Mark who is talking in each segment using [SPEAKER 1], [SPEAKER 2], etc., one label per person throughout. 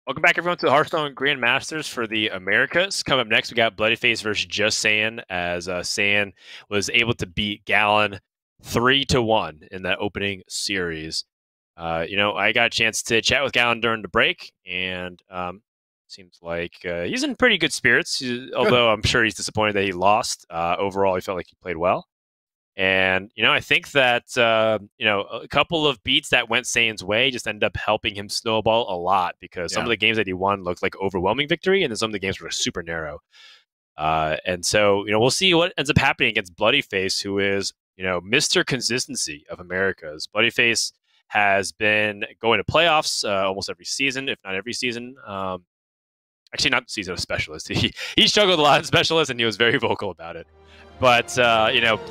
[SPEAKER 1] Welcome back, everyone, to the Hearthstone Grandmasters for the Americas. Coming up next, we got bloodyface versus justsaiyan, as Saiyan was able to beat Gallon 3-1 in that opening series. I got a chance to chat with Gallon during the break, and seems like he's in pretty good spirits, although I'm sure he's disappointed that he lost. Overall, he felt like he played well. And, I think that, a couple of beats that went Saiyan's way just ended up helping him snowball a lot because some of the games that he won looked like overwhelming victory, and then some of the games were super narrow. And so, we'll see what ends up happening against bloodyface, who is, Mr. Consistency of Americas. bloodyface has been going to playoffs almost every season, if not every season. Actually, not the season of Specialist. He struggled a lot in Specialist, and he was very vocal about it. But,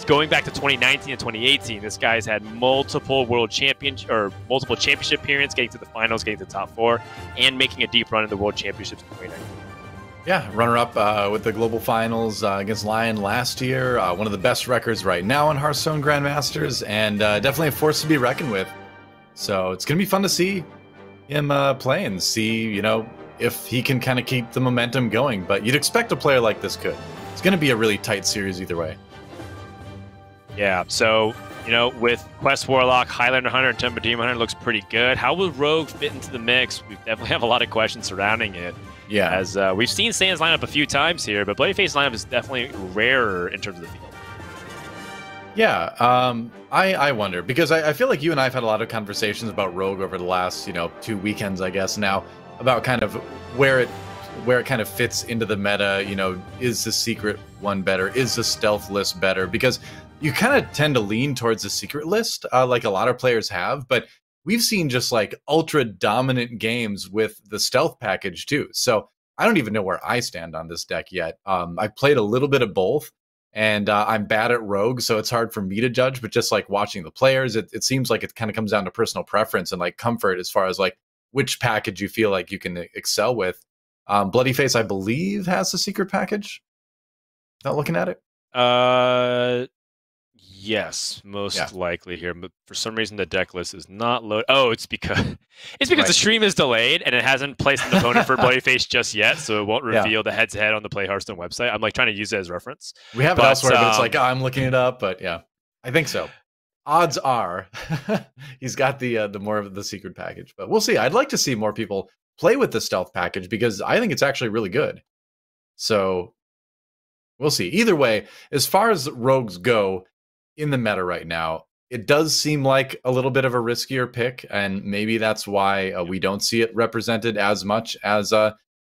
[SPEAKER 1] going back to 2019 and 2018, this guy's had multiple championship appearances, getting to the finals, getting to the top 4, and making a deep run in the world championships in 2019.
[SPEAKER 2] Yeah, runner-up with the global finals against Lion last year. One of the best records right now in Hearthstone Grandmasters, and definitely a force to be reckoned with. So it's going to be fun to see him play and see, if he can kind of keep the momentum going. But you'd expect a player like this could. It's going to be a really tight series either way.
[SPEAKER 1] Yeah, so, with Quest Warlock, Highlander Hunter, and Temple Demon Hunter looks pretty good. How will Rogue fit into the mix? We definitely have a lot of questions surrounding it.
[SPEAKER 2] Yeah.
[SPEAKER 1] As we've seen Saiyan's lineup a few times here, but bloodyface lineup is definitely rarer in terms of the field.
[SPEAKER 2] Yeah, I wonder, because I feel like you and I have had a lot of conversations about Rogue over the last, 2 weekends, I guess, now, about kind of where it kind of fits into the meta. Is the secret one better? Is the stealth list better? Because you kind of tend to lean towards the secret list, like a lot of players have, but we've seen just like ultra dominant games with the stealth package too. So I don't even know where I stand on this deck yet. I've played a little bit of both, and I'm bad at Rogue, so it's hard for me to judge, but just like watching the players, it seems like it kind of comes down to personal preference and like comfort as far as like which package you feel like you can excel with. bloodyface, I believe, has the secret package. Not looking at it.
[SPEAKER 1] Yes, most likely here, but for some reason the deck list is not loaded. Oh, it's because the stream is delayed and it hasn't placed an opponent for bloodyface just yet, so it won't reveal the head-to-head on the Play Hearthstone website. I'm like trying to use it as reference.
[SPEAKER 2] We have it elsewhere, but it's like I'm looking it up. But yeah, I think so. Odds are he's got the more of the secret package, but we'll see. I'd like to see more people play with the stealth package because I think it's actually really good. So we'll see. Either way, as far as rogues go in the meta right now, it does seem like a little bit of a riskier pick, and maybe that's why we don't see it represented as much as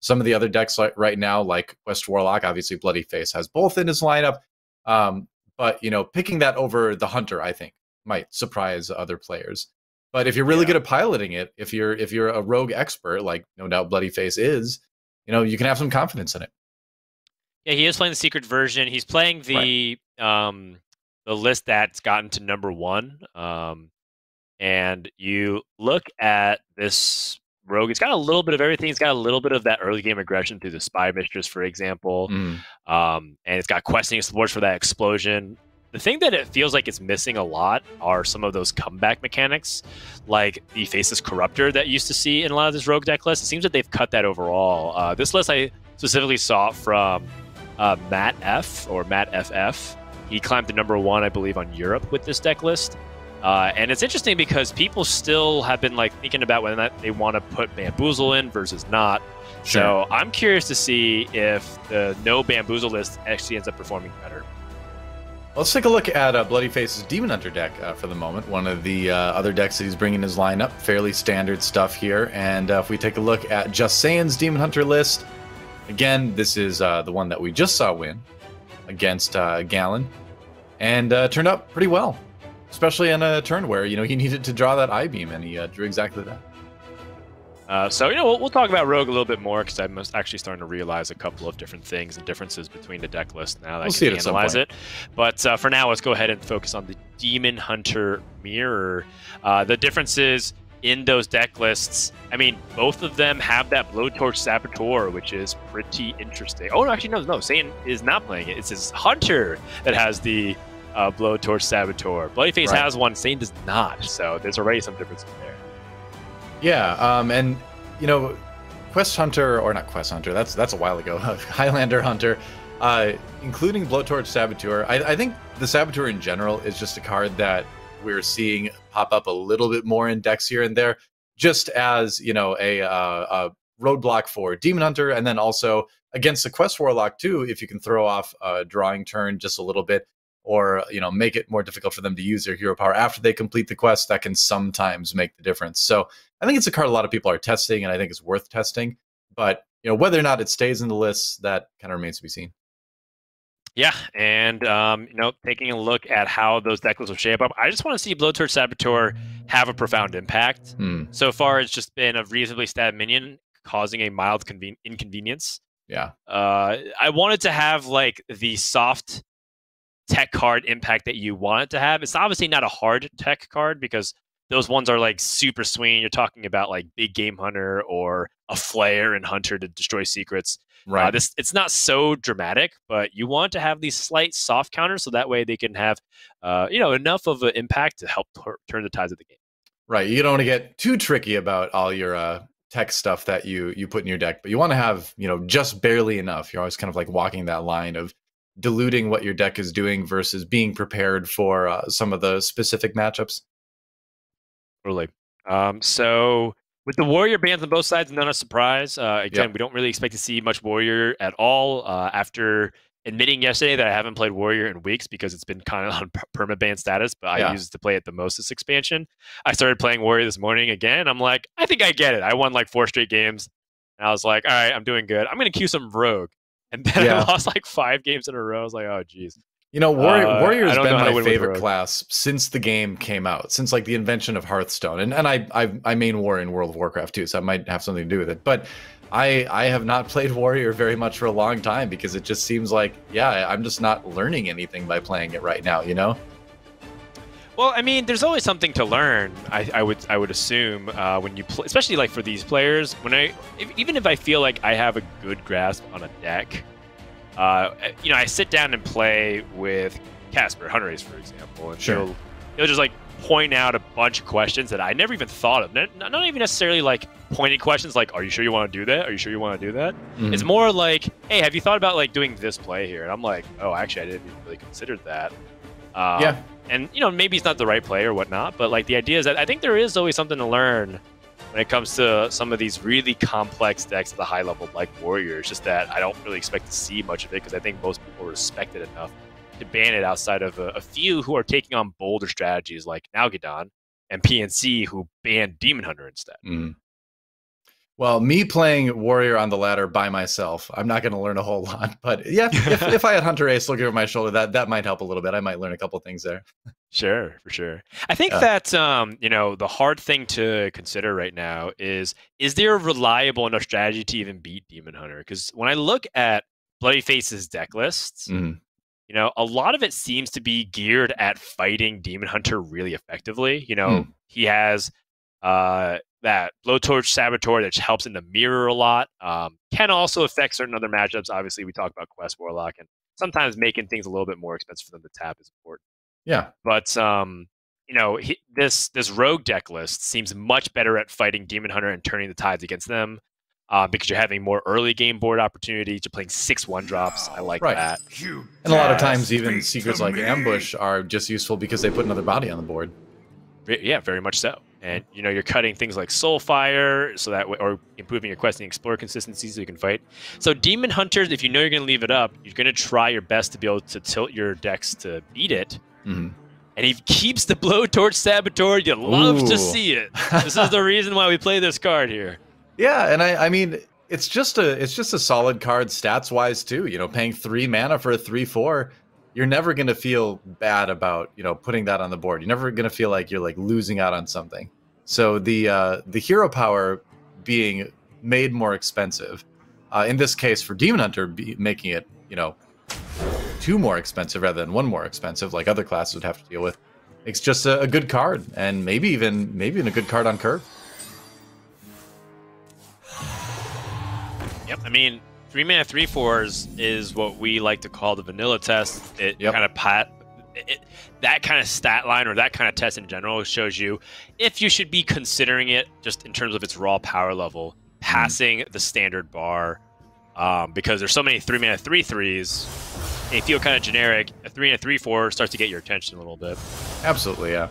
[SPEAKER 2] some of the other decks right now, like Quest Warlock. Obviously, bloodyface has both in his lineup, but picking that over the Hunter, I think, might surprise other players. But if you're really good at piloting it, if you're a rogue expert, like no doubt bloodyface is, you can have some confidence in it.
[SPEAKER 1] Yeah, he is playing the secret version. He's playing the list that's gotten to #1. And you look at this rogue, it's got a little bit of everything. It's got a little bit of that early game aggression through the Spy Mistress, for example. And it's got questing supports for that explosion. The thing that it feels like it's missing a lot are some of those comeback mechanics, like the Faceless Corruptor that you used to see in a lot of this rogue deck list. It seems that they've cut that overall. This list I specifically saw from Matt F, or Matt FF. He climbed to #1, I believe, on Europe with this deck list. And it's interesting because people still have been thinking about whether or not they want to put Bamboozle in versus not.
[SPEAKER 2] Sure.
[SPEAKER 1] So I'm curious to see if the no Bamboozle list actually ends up performing better.
[SPEAKER 2] Let's take a look at bloodyface's Demon Hunter deck for the moment. One of the other decks that he's bringing in his lineup. Fairly standard stuff here. And if we take a look at justsaiyan's Demon Hunter list, again, this is the one that we just saw win against Gallon, and turned out pretty well, especially on a turn where he needed to draw that I-beam, and he drew exactly that.
[SPEAKER 1] So we'll talk about Rogue a little bit more, because I'm actually starting to realize a couple of different things and differences between the deck list now that I can analyze it. But for now, let's go ahead and focus on the Demon Hunter mirror. The differences in those deck lists, I mean, both of them have that Blowtorch Saboteur, which is pretty interesting. Oh, no, actually, no, Saiyan is not playing it. It's his Hunter that has the Blowtorch Saboteur. bloodyface has one, Saiyan does not. So there's already some differences there.
[SPEAKER 2] Yeah, and Quest Hunter, or not Quest Hunter, that's a while ago, Highlander Hunter, including Blowtorch Saboteur. I think the Saboteur in general is just a card that we're seeing pop up a little bit more in decks here and there, just as, you know, a roadblock for Demon Hunter, and then also against the Quest Warlock too, if you can throw off a drawing turn just a little bit, or, you know, make it more difficult for them to use their hero power after they complete the quest, that can sometimes make the difference. So I think it's a card a lot of people are testing, and I think it's worth testing. But, you know, whether or not it stays in the list, that kind of remains to be seen.
[SPEAKER 1] Yeah, and you know, taking a look at how those deck lists will shape up, I just want to see Blowtorch Saboteur have a profound impact. So far, it's just been a reasonably stab minion causing a mild inconvenience.
[SPEAKER 2] Yeah.
[SPEAKER 1] I wanted to have like the soft tech card impact that you want it to have. It's obviously not a hard tech card because those ones are like super swing. You're talking about like Big Game Hunter or a Flare and Hunter to destroy secrets.
[SPEAKER 2] Right.
[SPEAKER 1] It's not so dramatic, but you want to have these slight soft counters so that way they can have you know, enough of an impact to help turn the tides of the game.
[SPEAKER 2] Right. You don't want to get too tricky about all your tech stuff that you put in your deck, but you want to have, you know, just barely enough. You're always kind of like walking that line of diluting what your deck is doing versus being prepared for some of the specific matchups.
[SPEAKER 1] Totally. So with the warrior bans on both sides, not a surprise. Again, we don't really expect to see much warrior at all. After admitting yesterday that I haven't played warrior in weeks because it's been kind of on permaban status, but I used to play it the most this expansion. I started playing warrior this morning again. I'm like, I think I get it. I won like 4 straight games, and I was like, all right, I'm doing good. I'm gonna queue some rogue, and then I lost like 5 games in a row. I was like, oh geez.
[SPEAKER 2] You know, warrior has been my favorite class since the game came out, since like the invention of Hearthstone. And I main warrior in World of Warcraft too, so that might have something to do with it. But I have not played warrior very much for a long time because it just seems like, yeah, I'm just not learning anything by playing it right now, you know?
[SPEAKER 1] Well, I mean, there's always something to learn. I would assume when you play, especially like for these players. When even if I feel like I have a good grasp on a deck, you know, I sit down and play with Casper Hunter-Ace, for example, and he'll just like point out a bunch of questions that I never even thought of. Not even necessarily like pointed questions like, "Are you sure you want to do that? Are you sure you want to do that?" It's more like, "Hey, have you thought about like doing this play here?" And I'm like, "Oh, actually, I didn't even really consider that." And you know, maybe it's not the right play or whatnot, but like the idea is that I think there is always something to learn when it comes to some of these really complex decks at the high level like Warrior. It's just that I don't really expect to see much of it because I think most people respect it enough to ban it outside of a few who are taking on bolder strategies like Nalgadon and PNC who banned Demon Hunter instead.
[SPEAKER 2] Well, me playing Warrior on the ladder by myself, I'm not going to learn a whole lot. But yeah, if I had Hunter-Ace looking over my shoulder, that might help a little bit. I might learn a couple things there.
[SPEAKER 1] Sure, for sure. I think that you know, the hard thing to consider right now is there a reliable enough strategy to even beat Demon Hunter? Because when I look at Bloodyface's deck lists, you know, a lot of it seems to be geared at fighting Demon Hunter really effectively. You know, he has that Blowtorch Saboteur that helps in the mirror a lot. Can also affect certain other matchups. Obviously, we talk about Quest Warlock, and sometimes making things a little bit more expensive for them to tap is important.
[SPEAKER 2] Yeah.
[SPEAKER 1] But you know, this rogue deck list seems much better at fighting Demon Hunter and turning the tides against them because you're having more early game board opportunities. You're playing 6/1 drops. I like that.
[SPEAKER 2] And a lot of times, even secrets like Ambush are just useful because they put another body on the board.
[SPEAKER 1] Yeah, very much so. And you know, you're cutting things like Soulfire so that way, or improving your quest and explorer consistency so you can fight. So Demon Hunters, if you know you're going to leave it up, you're going to try your best to be able to tilt your decks to beat it. And he keeps the Blowtorch Saboteur. You love to see it. This is the reason why we play this card here.
[SPEAKER 2] Yeah, and I mean, it's just a solid card stats wise too. You know, paying 3 mana for a 3/4. You're never going to feel bad about, you know, putting that on the board. You're never going to feel like you're like losing out on something. So the hero power being made more expensive, in this case for Demon Hunter, making it, you know, 2 more expensive rather than 1 more expensive, like other classes would have to deal with. It's just a good card, and maybe even a good card on curve.
[SPEAKER 1] Yep, I mean, 3 mana 3/4s is what we like to call the vanilla test. It kind of that kind of stat line or that kind of test in general shows you if you should be considering it just in terms of its raw power level passing the standard bar because there's so many 3-mana 3/3s. They feel kind of generic. A 3 and a 3/4 starts to get your attention a little bit.
[SPEAKER 2] Absolutely, yeah.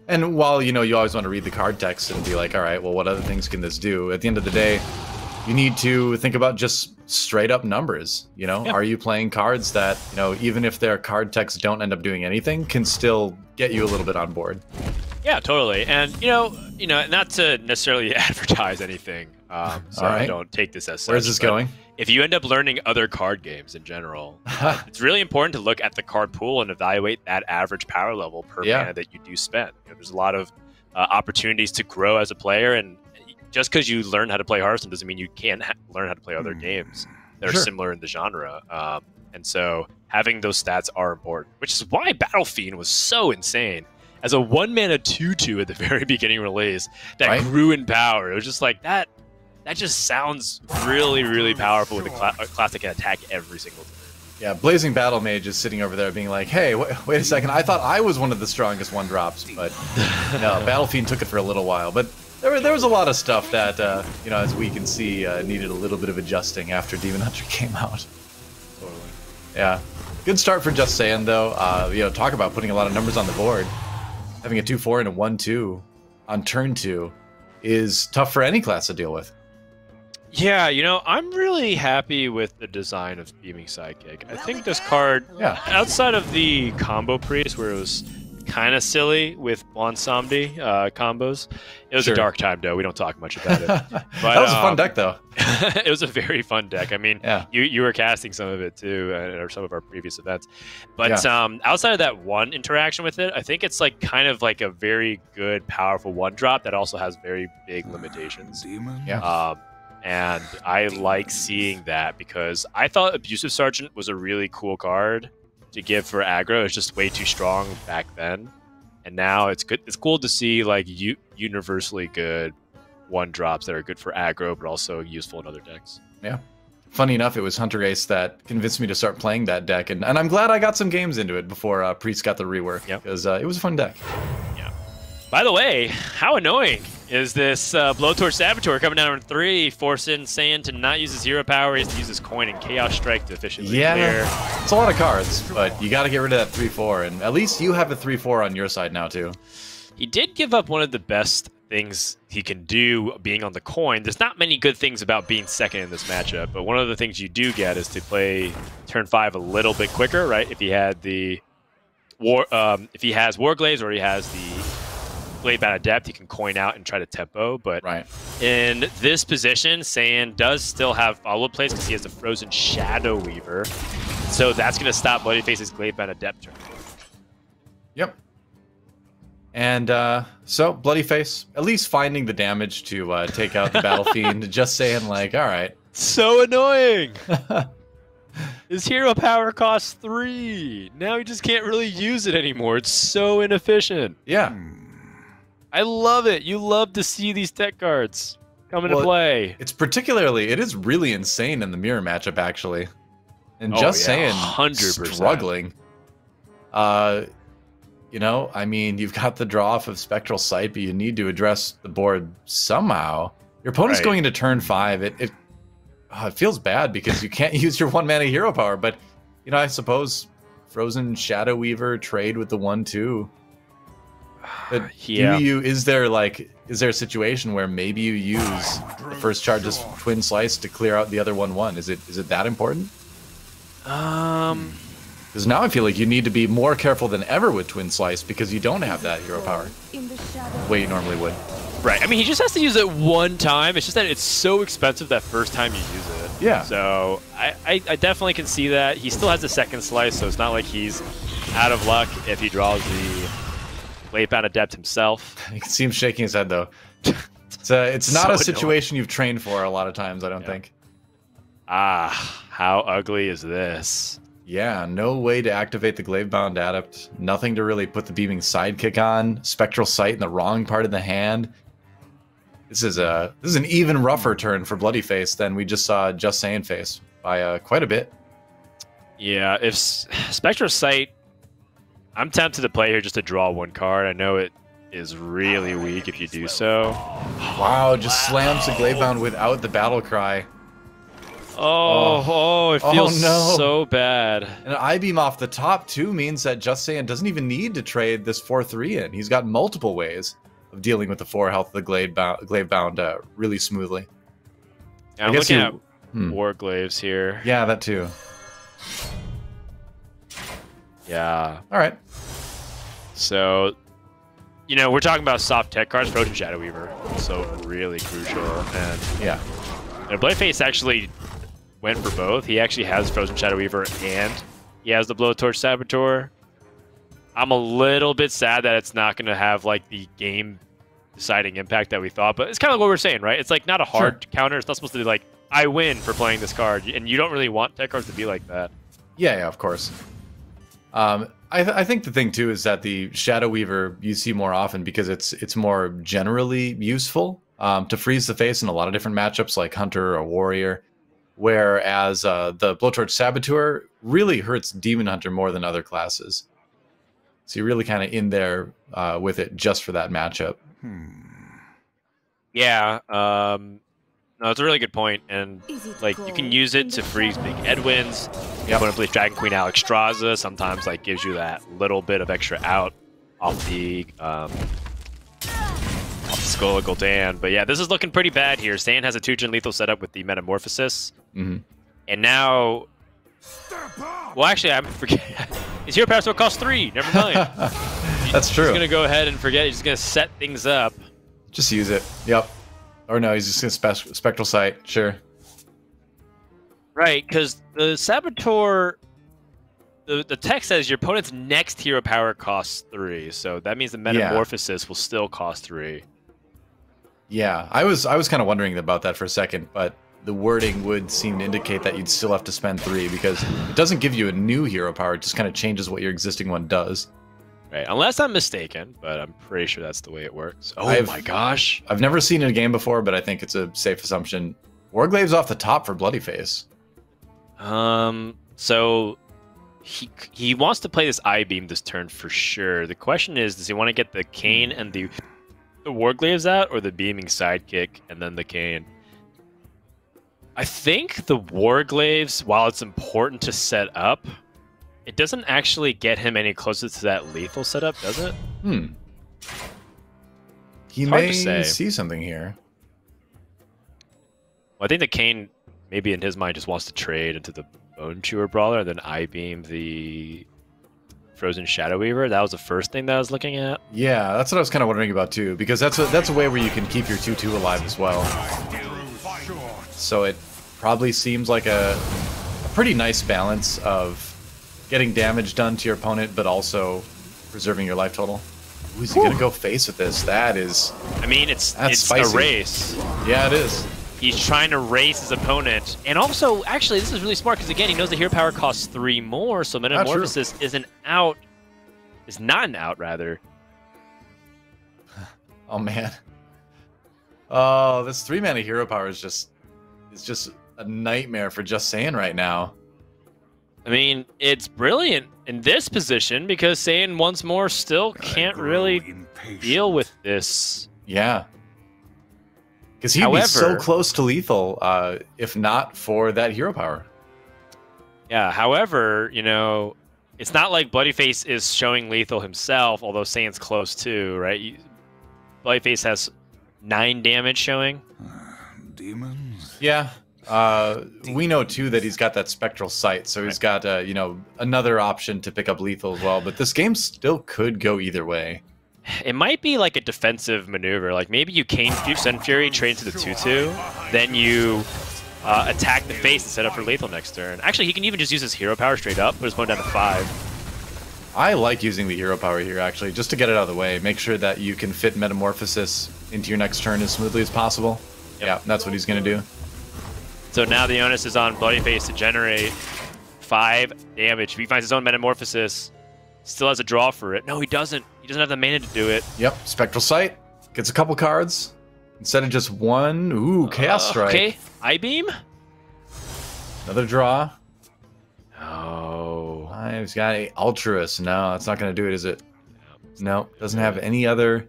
[SPEAKER 2] And while, you know, you always want to read the card text and be like, all right, well, what other things can this do? At the end of the day, you need to think about just straight up numbers. You know, are you playing cards that, you know, even if their card texts don't end up doing anything, can still get you a little bit on board?
[SPEAKER 1] Yeah, totally. And you know, not to necessarily advertise anything, so I don't take this as such.
[SPEAKER 2] Where's this going?
[SPEAKER 1] If you end up learning other card games in general, it's really important to look at the card pool and evaluate that average power level per mana that you do spend. You know, there's a lot of opportunities to grow as a player, and just because you learn how to play Hearthstone doesn't mean you can't learn how to play other games that are similar in the genre. And so having those stats are important, which is why Battle Fiend was so insane. As a 1-mana 2/2 at the very beginning release that grew in power, it was just like that. That just sounds really, really powerful with a classic can attack every single time.
[SPEAKER 2] Yeah, Blazing Battle Mage is sitting over there being like, hey, wait a second, I thought I was one of the strongest 1-drops, but no, Battle Fiend took it for a little while. But there was a lot of stuff that, you know, as we can see, needed a little bit of adjusting after Demon Hunter came out.
[SPEAKER 1] Totally.
[SPEAKER 2] Yeah. Good start for Just Saiyan, though. You know, talk about putting a lot of numbers on the board. Having a 2/4 and a 1/2 on turn 2 is tough for any class to deal with.
[SPEAKER 1] Yeah, you know, I'm really happy with the design of Beaming Sidekick. I think this card, outside of the combo priest, where it was kind of silly with Bonsomdi combos, it was a dark time, though. We don't talk much about it. But,
[SPEAKER 2] that was a fun deck, though.
[SPEAKER 1] It was a very fun deck. I mean, you were casting some of it, too, or some of our previous events. But outside of that one interaction with it, I think it's like kind of like a very good, powerful 1-drop that also has very big limitations. And I like seeing that because I thought Abusive Sergeant was a really cool card to give for aggro. It's just way too strong back then, and now it's good. It's cool to see like universally good 1-drops that are good for aggro, but also useful in other decks. Yeah.
[SPEAKER 2] Funny enough, it was Hunter Ace that convinced me to start playing that deck, and I'm glad I got some games into it before Priest got the rework, because it was a fun deck.
[SPEAKER 1] Yeah. By the way, how annoying is this Blowtorch Saboteur coming down on 3, forcing Saiyan to not use his hero power, he has to use his coin and Chaos Strike to efficiently clear.
[SPEAKER 2] It's a lot of cards, but you got to get rid of that 3/4, and at least you have a 3/4 on your side now, too.
[SPEAKER 1] He did give up one of the best things he can do being on the coin. There's not many good things about being second in this matchup, but one of the things you do get is to play turn 5 a little bit quicker, right? If he had the if he has Warglaze or he has the Gladebound Adept, he can coin out and try to tempo, but in this position, Saiyan does still have follow-up plays because he has a Frozen Shadow Weaver, so that's going to stop Bloodyface's Gladebound Adept turn.
[SPEAKER 2] Yep. And so Bloodyface, at least finding the damage to take out the Battle Fiend, just saying like, all right.
[SPEAKER 1] So annoying! His hero power costs 3. Now he just can't really use it anymore. It's so inefficient.
[SPEAKER 2] Yeah.
[SPEAKER 1] I love it. You love to see these tech cards come into play.
[SPEAKER 2] It is really insane in the mirror matchup, actually. And just saying, 100% struggling. You know, I mean, you've got the draw off of Spectral Sight, but you need to address the board somehow. Your opponent's going into turn 5. It feels bad because you can't use your 1-mana hero power, but, you know, I suppose Frozen Shadow Weaver trade with the 1/2. But is there a situation where maybe you use the first charge's Twin Slice to clear out the other 1/1? Is it that important? Because now I feel like you need to be more careful than ever with Twin Slice because you don't have that hero power the way you normally would.
[SPEAKER 1] Right. I mean, he just has to use it one time. It's just that it's so expensive that first time you use it.
[SPEAKER 2] Yeah.
[SPEAKER 1] So I definitely can see that. He still has the second slice, so it's not like he's out of luck if he draws the Gladebound Adept himself.
[SPEAKER 2] You can see him shaking his head, though. It's not a situation you've trained for a lot of times, I don't think.
[SPEAKER 1] How ugly is this?
[SPEAKER 2] Yeah, no way to activate the Gladebound Adept. Nothing to really put the Beaming Sidekick on. Spectral Sight in the wrong part of the hand. This is an even rougher turn for Bloodyface than we just saw Just Saiyan face by quite a bit.
[SPEAKER 1] Yeah, if Spectral Sight, I'm tempted to play here just to draw one card. I know it is really weak if you do so.
[SPEAKER 2] Wow, just slams the Gladebound without the battle cry.
[SPEAKER 1] Oh, it feels so bad.
[SPEAKER 2] And an I-beam off the top, too, means that Just Saiyan doesn't even need to trade this 4-3 in. He's got multiple ways of dealing with the 4 health of the Gladebound really smoothly.
[SPEAKER 1] Yeah, I'm looking at Warglaves here.
[SPEAKER 2] Yeah, that too.
[SPEAKER 1] Yeah.
[SPEAKER 2] All right.
[SPEAKER 1] So, you know, we're talking about soft tech cards. Frozen Shadow Weaver, so really crucial. And
[SPEAKER 2] yeah,
[SPEAKER 1] and Bloodyface actually went for both. He actually has Frozen Shadow Weaver and he has the Blowtorch Saboteur. I'm a little bit sad that it's not going to have like the game deciding impact that we thought, but it's kind of like what we're saying, right? It's like not a hard counter. It's not supposed to be like, I win for playing this card, and you don't really want tech cards to be like that.
[SPEAKER 2] Yeah, of course. I think the thing too is that the Shadow Weaver you see more often because it's more generally useful to freeze the face in a lot of different matchups like Hunter or Warrior, whereas the Blowtorch Saboteur really hurts Demon Hunter more than other classes. So you're really kind of in there with it just for that matchup.
[SPEAKER 1] Yeah, no, it's a really good point, and like you can use it to freeze big Edwins. When I play Dragon Queen Alexstrasza, sometimes like gives you that little bit of extra out off the Skull of Gul'dan. But yeah, this is looking pretty bad here. Saiyan has a 2-turn lethal setup with the Metamorphosis, and now, well, actually, I'm forgetting. His hero power still costs 3. Never mind.
[SPEAKER 2] That's true.
[SPEAKER 1] He's gonna go ahead and forget. He's just gonna set things up.
[SPEAKER 2] Just use it. Yep. Or no, he's just gonna Spectral Sight. Sure.
[SPEAKER 1] Right, because the Saboteur, the text says your opponent's next hero power costs 3, so that means the Metamorphosis will still cost 3.
[SPEAKER 2] Yeah, I was kind of wondering about that for a second, but the wording would seem to indicate that you'd still have to spend 3 because it doesn't give you a new hero power; it just kind of changes what your existing one does.
[SPEAKER 1] Right, unless I'm mistaken, but I'm pretty sure that's the way it works. Oh my gosh.
[SPEAKER 2] I've never seen it in a game before, but I think it's a safe assumption. Warglave's off the top for Bloodyface.
[SPEAKER 1] So he wants to play this I-Beam this turn for sure. The question is, does he want to get the Cane and the Warglaves out, or the Beaming Sidekick and then the Cane? I think the Warglaves, while it's important to set up, it doesn't actually get him any closer to that lethal setup, does it?
[SPEAKER 2] He may see something here.
[SPEAKER 1] Well, I think the Cane, maybe in his mind, just wants to trade into the Bone Chewer Brawler, and then I-Beam the Frozen Shadow Weaver. That was the first thing that I was looking at.
[SPEAKER 2] Yeah, that's what I was kind of wondering about too, because that's a way where you can keep your 2/2 alive as well. So it probably seems like a pretty nice balance of getting damage done to your opponent, but also preserving your life total. Ooh, is he gonna go face with this? That is...
[SPEAKER 1] I mean, it's
[SPEAKER 2] spicy.
[SPEAKER 1] a race.
[SPEAKER 2] Yeah, it is.
[SPEAKER 1] He's trying to race his opponent. And also, actually, this is really smart, because again, he knows the hero power costs 3 more, so Metamorphosis is not an out, rather.
[SPEAKER 2] Oh, man. Oh, this 3-mana hero power is just a nightmare for Just Saiyan right now.
[SPEAKER 1] I mean, it's brilliant in this position because Saiyan once more still can't really deal with this.
[SPEAKER 2] Yeah. Because he'd be so close to lethal if not for that hero power.
[SPEAKER 1] Yeah, however, you know, it's not like Bloodyface is showing lethal himself, although Saiyan's close too, right? Bloodyface has 9 damage showing.
[SPEAKER 3] Demons?
[SPEAKER 2] Yeah. We know too that he's got that Spectral Sight, so he's got you know, another option to pick up lethal as well. But this game still could go either way.
[SPEAKER 1] It might be like a defensive maneuver. Like maybe you Cane Sun Fury, trade to the 2/2, then you attack the face and set up for lethal next turn. Actually, he can even just use his hero power straight up, put his opponent down to 5.
[SPEAKER 2] I like using the hero power here actually, just to get it out of the way. Make sure that you can fit Metamorphosis into your next turn as smoothly as possible. Yep. Yeah, that's what he's gonna do.
[SPEAKER 1] So now the onus is on Bloodyface to generate 5 damage. If he finds his own Metamorphosis, still has a draw for it. No, he doesn't. He doesn't have the mana to do it.
[SPEAKER 2] Yep, Spectral Sight. Gets a couple cards. Instead of just one. Ooh, Chaos Strike.
[SPEAKER 1] Okay, I-Beam.
[SPEAKER 2] Another draw.
[SPEAKER 1] Oh.
[SPEAKER 2] He's got a Ultras. No, that's not going to do it, is it? No, doesn't have any other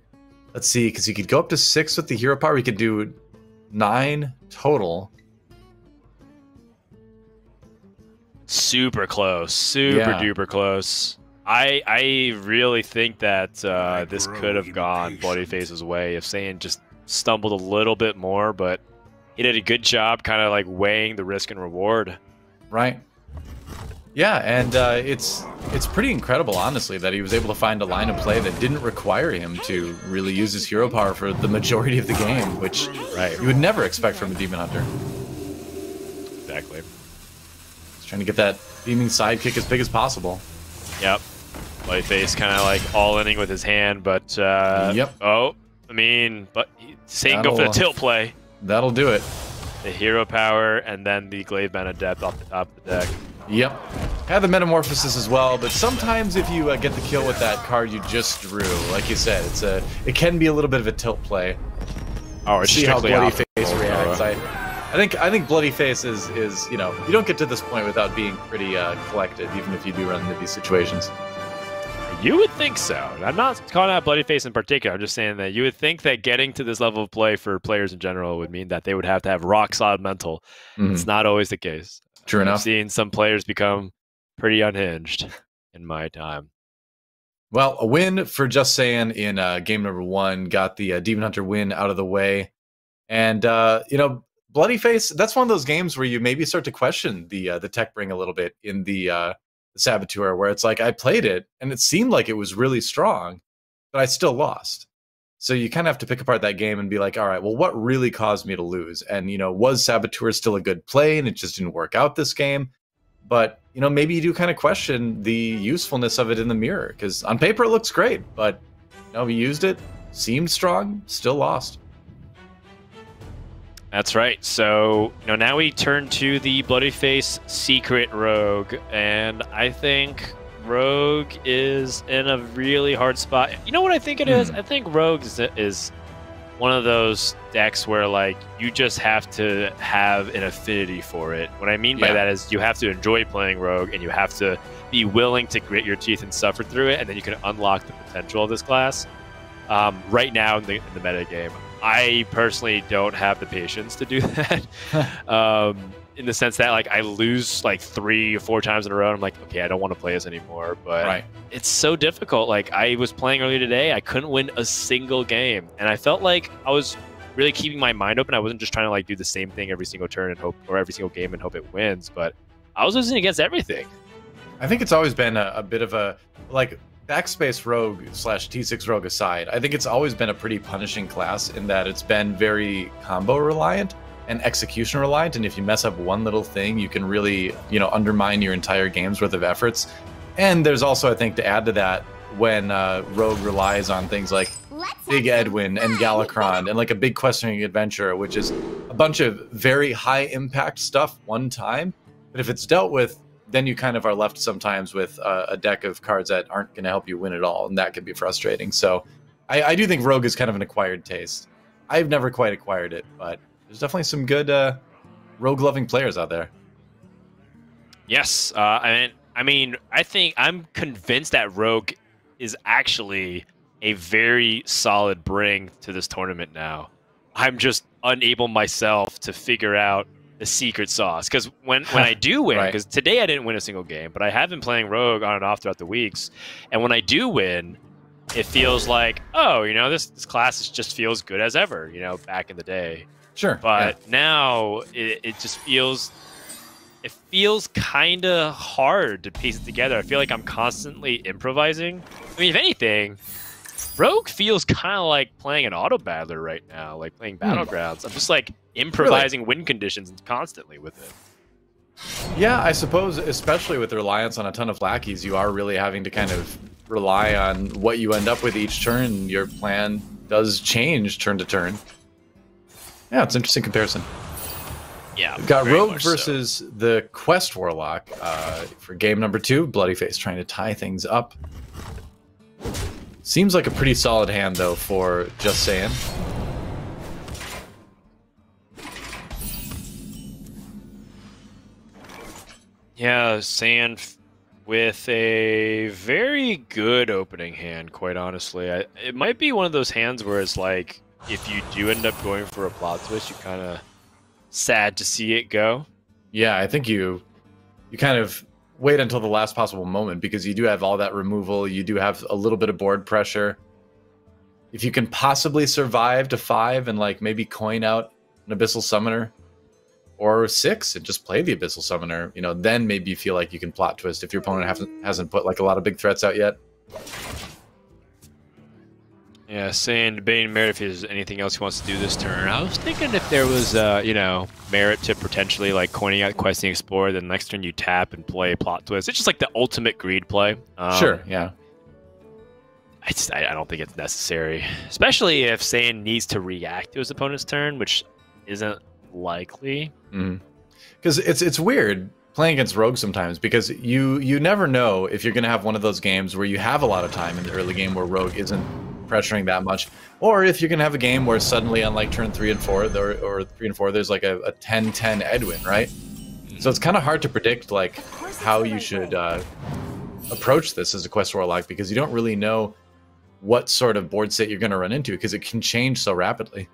[SPEAKER 2] Let's see, because he could go up to 6 with the hero power. He could do 9 total.
[SPEAKER 1] Super close. Super duper close. I really think that this could have gone Bloodyface's way if Saiyan just stumbled a little bit more, but he did a good job kind of like weighing the risk and reward.
[SPEAKER 2] Right. Yeah, and it's pretty incredible, honestly, that he was able to find a line of play that didn't require him to really use his hero power for the majority of the game, which you would never expect from a Demon Hunter.
[SPEAKER 1] Exactly.
[SPEAKER 2] He's trying to get that beaming sidekick as big as possible.
[SPEAKER 1] Yep. Bloodyface kind of like all-inning with his hand, but oh, I mean, but Saiyan go for the tilt play.
[SPEAKER 2] That'll do it.
[SPEAKER 1] The hero power and then the Glaive Man Adept off the top of the deck.
[SPEAKER 2] Yep. Had the Metamorphosis as well, but sometimes if you get the kill with that card you just drew, like you said, it can be a little bit of a tilt play.
[SPEAKER 1] Oh, it's
[SPEAKER 2] see how Bloodyface reacts. I think Bloodyface is you know, you don't get to this point without being pretty collected, even if you do run into these situations.
[SPEAKER 1] You would think so. I'm not calling out Bloodyface in particular. I'm just saying that you would think that getting to this level of play for players in general would mean that they would have to have rock solid mental. It's not always the case.
[SPEAKER 2] True enough.
[SPEAKER 1] I've seen some players become pretty unhinged in my time.
[SPEAKER 2] Well, a win for Just Saiyan in game number 1. Got the Demon Hunter win out of the way. And, you know, Bloodyface, that's one of those games where you maybe start to question the tech bring a little bit in the Saboteur, where it's like I played it and it seemed like it was really strong, but I still lost. So you kind of have to pick apart that game and be like, all right, well, what really caused me to lose? And, you know, was Saboteur still a good play and it just didn't work out this game? But, you know, maybe you do kind of question the usefulness of it in the mirror, because on paper it looks great, but, you know, we used it, seemed strong, still lost.
[SPEAKER 1] That's right. So, you know, now we turn to the Bloodyface Secret Rogue, and I think Rogue is in a really hard spot. You know what I think it is? I think Rogue is one of those decks where, like, you just have to have an affinity for it. What I mean by that is you have to enjoy playing Rogue, and you have to be willing to grit your teeth and suffer through it, and then you can unlock the potential of this class. Right now in the meta game, I personally don't have the patience to do that. In the sense that, like, I lose like 3 or 4 times in a row, and I'm like, okay, I don't want to play this anymore. But it's so difficult. Like, I was playing earlier today, I couldn't win a single game, and I felt like I was really keeping my mind open. I wasn't just trying to like do the same thing every single turn and hope, or every single game and hope it wins. But I was losing against everything.
[SPEAKER 2] I think it's always been a bit of a, like, Backspace Rogue / T6 Rogue aside, I think it's always been a pretty punishing class in that it's been very combo reliant and execution reliant, and if you mess up one little thing, you can really, you know, undermine your entire game's worth of efforts. And there's also, I think, to add to that, when Rogue relies on things like Big Edwin and Galakron and like a big questioning adventure, which is a bunch of very high impact stuff one time, but if it's dealt with, then you kind of are left sometimes with a deck of cards that aren't going to help you win at all, and that can be frustrating. So I do think Rogue is kind of an acquired taste. I've never quite acquired it, but there's definitely some good Rogue-loving players out there.
[SPEAKER 1] Yes, I mean, I think I'm convinced that Rogue is actually a very solid bring to this tournament now. I'm just unable myself to figure out the secret sauce, because when I do win, because today I didn't win a single game, but I have been playing Rogue on and off throughout the weeks, and when I do win, it feels like, oh, you know, this class just feels good as ever, you know, back in the day.
[SPEAKER 2] Sure.
[SPEAKER 1] But now it just feels, it feels kind of hard to piece it together. I feel like I'm constantly improvising. I mean, if anything, Rogue feels kind of like playing an auto battler right now, like playing Battlegrounds. I'm just like improvising win conditions constantly with it.
[SPEAKER 2] Yeah, I suppose, especially with the reliance on a ton of lackeys, you are really having to kind of rely on what you end up with each turn. Your plan does change turn to turn. Yeah, it's an interesting comparison.
[SPEAKER 1] Yeah,
[SPEAKER 2] we've got Rogue versus the Quest Warlock for game number 2. Bloodyface trying to tie things up. Seems like a pretty solid hand, though, for Just Saiyan.
[SPEAKER 1] Yeah, Saiyan with a very good opening hand, quite honestly. It might be one of those hands where it's like, if you do end up going for a plot twist, you kind of sad to see it go.
[SPEAKER 2] Yeah, I think you kind of wait until the last possible moment because you do have all that removal. You do have a little bit of board pressure. If you can possibly survive to 5 and like maybe coin out an Abyssal Summoner or 6 and just play the Abyssal Summoner, you know, then maybe you feel like you can plot twist if your opponent hasn't put like a lot of big threats out yet.
[SPEAKER 1] Yeah, saying debating Merit if there's anything else he wants to do this turn. I was thinking if there was, you know, merit to potentially like coining out Questing Explorer, then next turn you tap and play plot twist. It's just like the ultimate greed play.
[SPEAKER 2] Sure, yeah.
[SPEAKER 1] I don't think it's necessary, especially if Saiyan needs to react to his opponent's turn, which isn't likely.
[SPEAKER 2] Because it's weird playing against Rogue sometimes because you never know if you're going to have one of those games where you have a lot of time in the early game where Rogue isn't pressuring that much, or if you're going to have a game where suddenly on like turn 3 and 4 or 3 and 4 there's like a 10-10 Edwin, right? So it's kind of hard to predict like how you should approach this as a Quest Warlock because you don't really know what sort of board state you're going to run into because it can change so rapidly.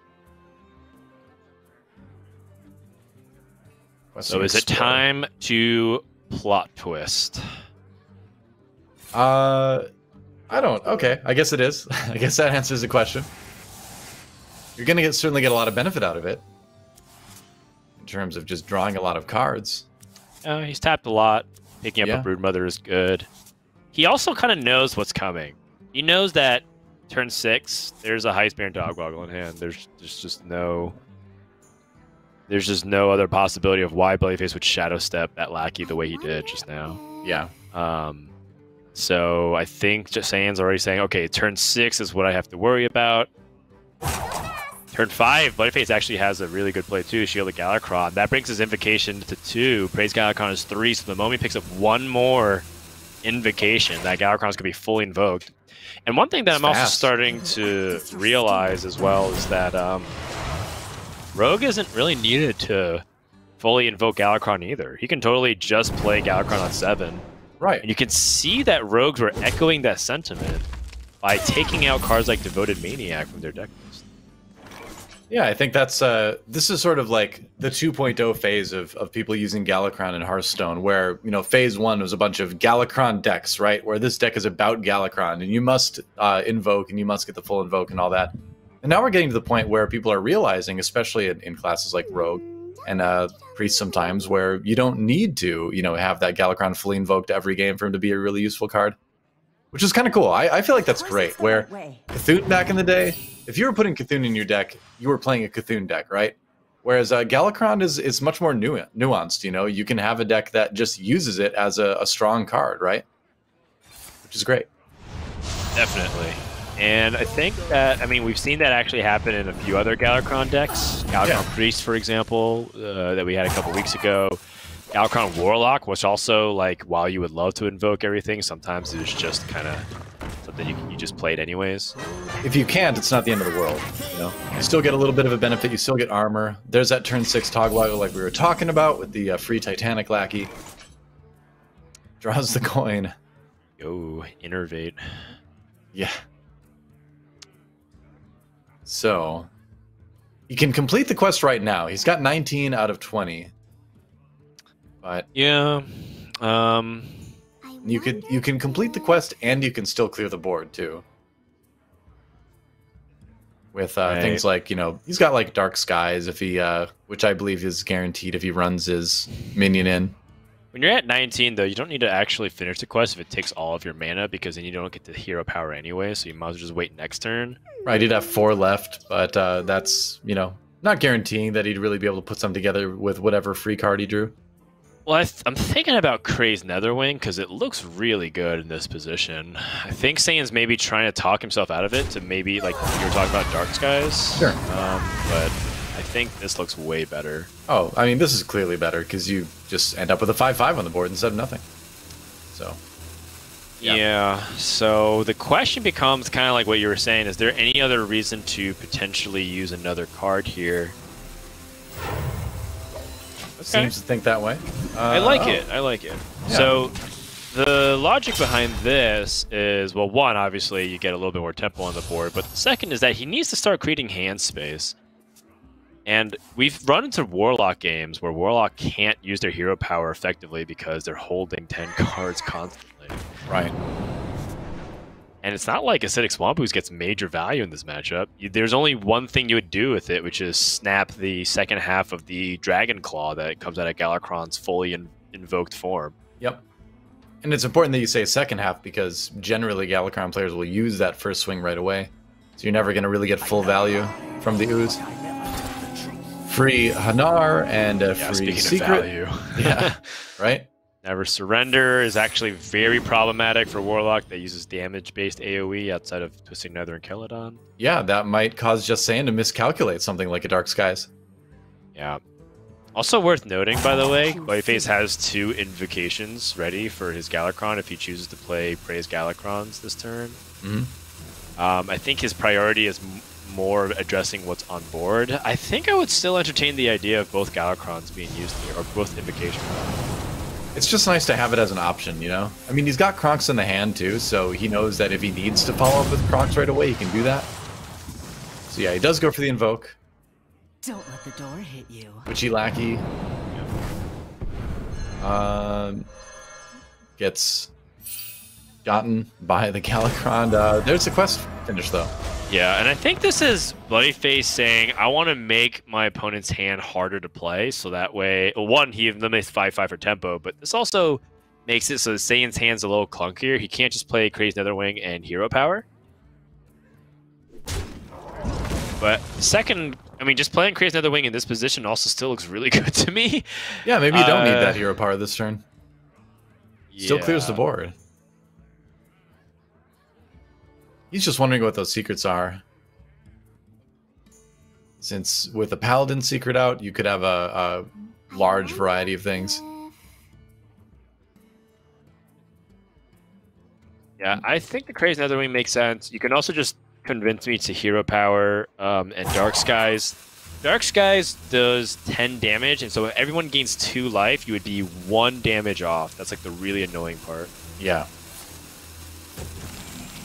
[SPEAKER 1] So is it time to plot twist?
[SPEAKER 2] I don't. Okay, I guess it is. I guess that answers the question. You're going to certainly get a lot of benefit out of it in terms of just drawing a lot of cards.
[SPEAKER 1] He's tapped a lot. Picking up a Broodmother is good. He also kind of knows what's coming. He knows that turn 6, there's a Heistbearer Dogwoggle in hand. There's just no other possibility of why Bloodyface would Shadow Step that Lackey the way he did just now.
[SPEAKER 2] Yeah.
[SPEAKER 1] So I think Saiyan's already saying, okay, turn 6 is what I have to worry about. Turn 5, Bloodyface actually has a really good play too, Shield of Galakron. That brings his Invocation to 2. Praise Galakron is 3, so the moment he picks up one more Invocation, that Galakron is going to be fully invoked. And one thing that I'm also starting to realize as well is that Rogue isn't really needed to fully invoke Galakron either. He can totally just play Galakron on 7.
[SPEAKER 2] Right.
[SPEAKER 1] And you can see that Rogues were echoing that sentiment by taking out cards like Devoted Maniac from their deck list.
[SPEAKER 2] Yeah, I think that's this is sort of like the 2.0 phase of people using Galakron in Hearthstone, where, you know, phase 1 was a bunch of Galakron decks, right? Where this deck is about Galakron, and you must invoke, and you must get the full invoke and all that. And now we're getting to the point where people are realizing, especially in classes like Rogue and Priest sometimes, where you don't need to, you know, have that Galakron fully invoked every game for him to be a really useful card. Which is kind of cool. I feel like that's great, where Cthulhu back in the day, if you were putting Cthulhu in your deck, you were playing a Cthulhu deck, right? Whereas Galakron is much more nuanced, you know? You can have a deck that just uses it as a strong card, right? Which is great.
[SPEAKER 1] Definitely. And I think that, I mean, we've seen that actually happen in a few other Galakron decks. Galakron Priest, for example, that we had a couple weeks ago. Galakron Warlock, which also, like, while you would love to invoke everything, sometimes it's just kind of something you just played anyways.
[SPEAKER 2] If you can't, it's not the end of the world, you know? You still get a little bit of a benefit, you still get armor. There's that turn 6 Togwaggle like we were talking about with the free Titanic Lackey. Draws the coin.
[SPEAKER 1] Yo, Innervate.
[SPEAKER 2] Yeah. So, he can complete the quest right now. He's got 19 out of 20. But
[SPEAKER 1] yeah,
[SPEAKER 2] you can complete the quest and you can still clear the board too. With things like, you know, he's got like Dark Skies if he which I believe is guaranteed if he runs his minion in.
[SPEAKER 1] When you're at 19 though, you don't need to actually finish the quest if it takes all of your mana, because then you don't get the hero power anyway, so you might as well just wait next turn.
[SPEAKER 2] Right, he'd have 4 left, but that's, you know, not guaranteeing that he'd really be able to put something together with whatever free card he drew.
[SPEAKER 1] Well, I'm thinking about Crazed Netherwing because it looks really good in this position. I think Saiyan's maybe trying to talk himself out of it to maybe, like you were talking about, Dark Skies.
[SPEAKER 2] Sure.
[SPEAKER 1] But I think this looks way better.
[SPEAKER 2] Oh, I mean, this is clearly better because you just end up with a 5/5 on the board instead of nothing. So.
[SPEAKER 1] Yeah, so the question becomes kind of like what you were saying. Is there any other reason to potentially use another card here?
[SPEAKER 2] Seems to think that way.
[SPEAKER 1] I like it. I like it. Yeah. So The logic behind this is, well, one, obviously you get a little bit more tempo on the board, but the second is that he needs to start creating hand space. And we've run into Warlock games where Warlock can't use their hero power effectively because they're holding 10 cards constantly.
[SPEAKER 2] Right.
[SPEAKER 1] And it's not like Acidic Swamp Ooze gets major value in this matchup. There's only one thing you would do with it, which is snap the second half of the Dragon Claw that comes out of Galakrond's fully invoked form.
[SPEAKER 2] Yep. And it's important that you say second half because generally Galakrond players will use that first swing right away. So you're never going to really get full value from the Ooze. Free Hanar and a free Secret. Yeah, right?
[SPEAKER 1] Never Surrender is actually very problematic for Warlock that uses damage-based AoE outside of Twisting Nether and Keladon.
[SPEAKER 2] Yeah, that might cause justsaiyan to miscalculate something like a Dark Skies.
[SPEAKER 1] Yeah. Also worth noting, by the way, bloodyface has 2 invocations ready for his Galakrond if he chooses to play Praise Galakrons this turn. I think his priority is more addressing what's on board. I think I would still entertain the idea of both Galakrons being used here, or both invocations.
[SPEAKER 2] It's just nice to have it as an option, you know? I mean, he's got Kronks in the hand, too, so he knows that if he needs to follow up with Kronks right away, he can do that. So yeah, he does go for the Invoke.
[SPEAKER 4] Don't let the door hit you.
[SPEAKER 2] Witchy Lackey. Gets gotten by the Galakrond. There's the quest finish, though.
[SPEAKER 1] Yeah, and I think this is bloodyface saying, I want to make my opponent's hand harder to play, so that way, well, one, he limits 5/5 for tempo, but this also makes it so Saiyan's hand's a little clunkier. He can't just play Crazy Netherwing and Hero Power. But second, I mean, just playing Crazy Netherwing in this position also still looks really good to me.
[SPEAKER 2] Yeah, maybe you don't need that Hero Power this turn. Still clears the board. He's just wondering what those secrets are. Since with a Paladin secret out, you could have a large variety of things.
[SPEAKER 1] Yeah, I think the Crazy Netherwing makes sense. You can also just convince me to Hero Power and Dark Skies. Dark Skies does 10 damage, and so if everyone gains 2 life, you would be 1 damage off. That's like the really annoying part.
[SPEAKER 2] Yeah.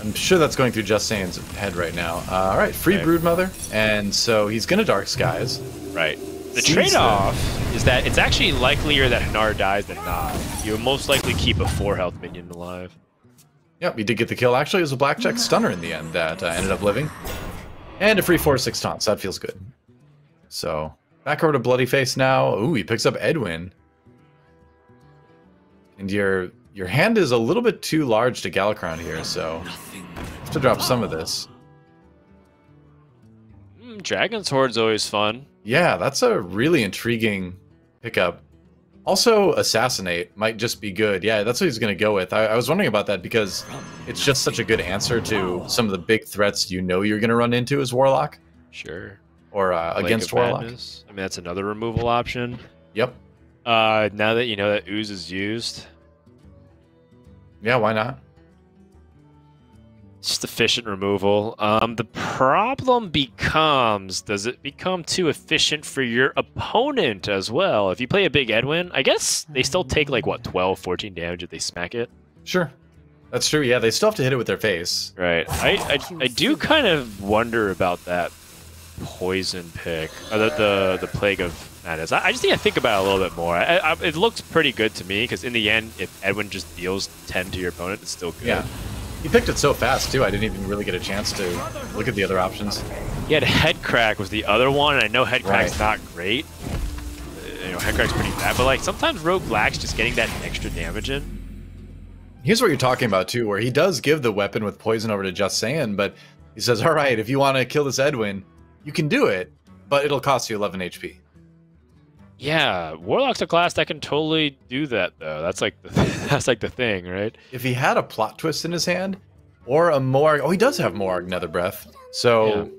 [SPEAKER 2] I'm sure that's going through justsaiyan's head right now. All right, free Broodmother, and so he's going to Dark Skies.
[SPEAKER 1] Right. The trade-off is that it's actually likelier that Hanar dies than not. You'll most likely keep a 4 health minion alive.
[SPEAKER 2] Yep, he did get the kill. Actually, it was a Blackjack Stunner in the end that ended up living. And a free 4/6 taunts. That feels good. So, back over to bloodyface now. Ooh, he picks up Edwin. And your hand is a little bit too large to Galakrond here, so you have to drop some of this.
[SPEAKER 1] Dragon's Hoard's always fun.
[SPEAKER 2] Yeah, that's a really intriguing pickup. Also, Assassinate might just be good. Yeah, that's what he's going to go with. I was wondering about that because it's just such a good answer to some of the big threats you know you're going to run into as Warlock.
[SPEAKER 1] Sure.
[SPEAKER 2] Or against Warlock.
[SPEAKER 1] Madness. I mean, that's another removal option.
[SPEAKER 2] Yep.
[SPEAKER 1] Now that you know that Ooze is used.
[SPEAKER 2] Yeah, why not?
[SPEAKER 1] Just efficient removal. The problem becomes, does it become too efficient for your opponent as well? If you play a big Edwin, I guess they still take like, what, 12, 14 damage if they smack it?
[SPEAKER 2] Sure. That's true, yeah. They still have to hit it with their face.
[SPEAKER 1] Right. I do kind of wonder about that poison pick. Or the Plague of Madness. I just need to think about it a little bit more. It looks pretty good to me, because in the end, if Edwin just deals 10 to your opponent, it's still good.
[SPEAKER 2] Yeah. He picked it so fast, too. I didn't even really get a chance to look at the other options.
[SPEAKER 1] He had Head Crack was the other one, and I know Head Crack's not great. You know, Head Crack's pretty bad, but like sometimes Rogue Black's just getting that extra damage in.
[SPEAKER 2] Here's what you're talking about, too, where he does give the weapon with poison over to justsaiyan, but he says, all right, if you want to kill this Edwin, you can do it, but it'll cost you 11 HP.
[SPEAKER 1] Yeah, Warlock's a class that can totally do that, though. That's like the thing, right?
[SPEAKER 2] If he had a plot twist in his hand, or a Morg... Oh, he does have Morg Nether Breath. So,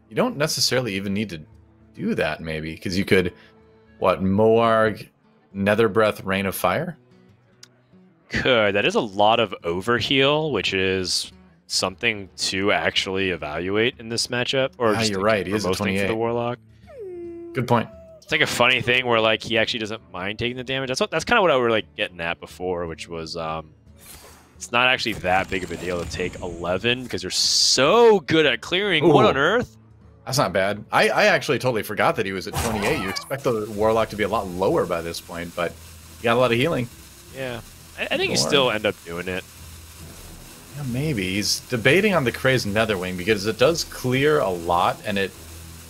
[SPEAKER 2] you don't necessarily even need to do that, maybe. Because you could, what, Morg, Nether Breath, Rain of Fire?
[SPEAKER 1] Could. That is a lot of overheal, which is something to actually evaluate in this matchup. Or
[SPEAKER 2] you're right. He is a 28.
[SPEAKER 1] For the Warlock.
[SPEAKER 2] Good point.
[SPEAKER 1] It's like a funny thing where like he actually doesn't mind taking the damage. That's kind of what I were like getting at before, which was it's not actually that big of a deal to take 11 because you're so good at clearing.
[SPEAKER 2] Ooh.
[SPEAKER 1] What on earth?
[SPEAKER 2] That's not bad. I actually totally forgot that he was at 28. You expect the Warlock to be a lot lower by this point, but he got a lot of healing.
[SPEAKER 1] Yeah. I think you still end up doing it.
[SPEAKER 2] Yeah, maybe. He's debating on the Crazed Netherwing because it does clear a lot, and it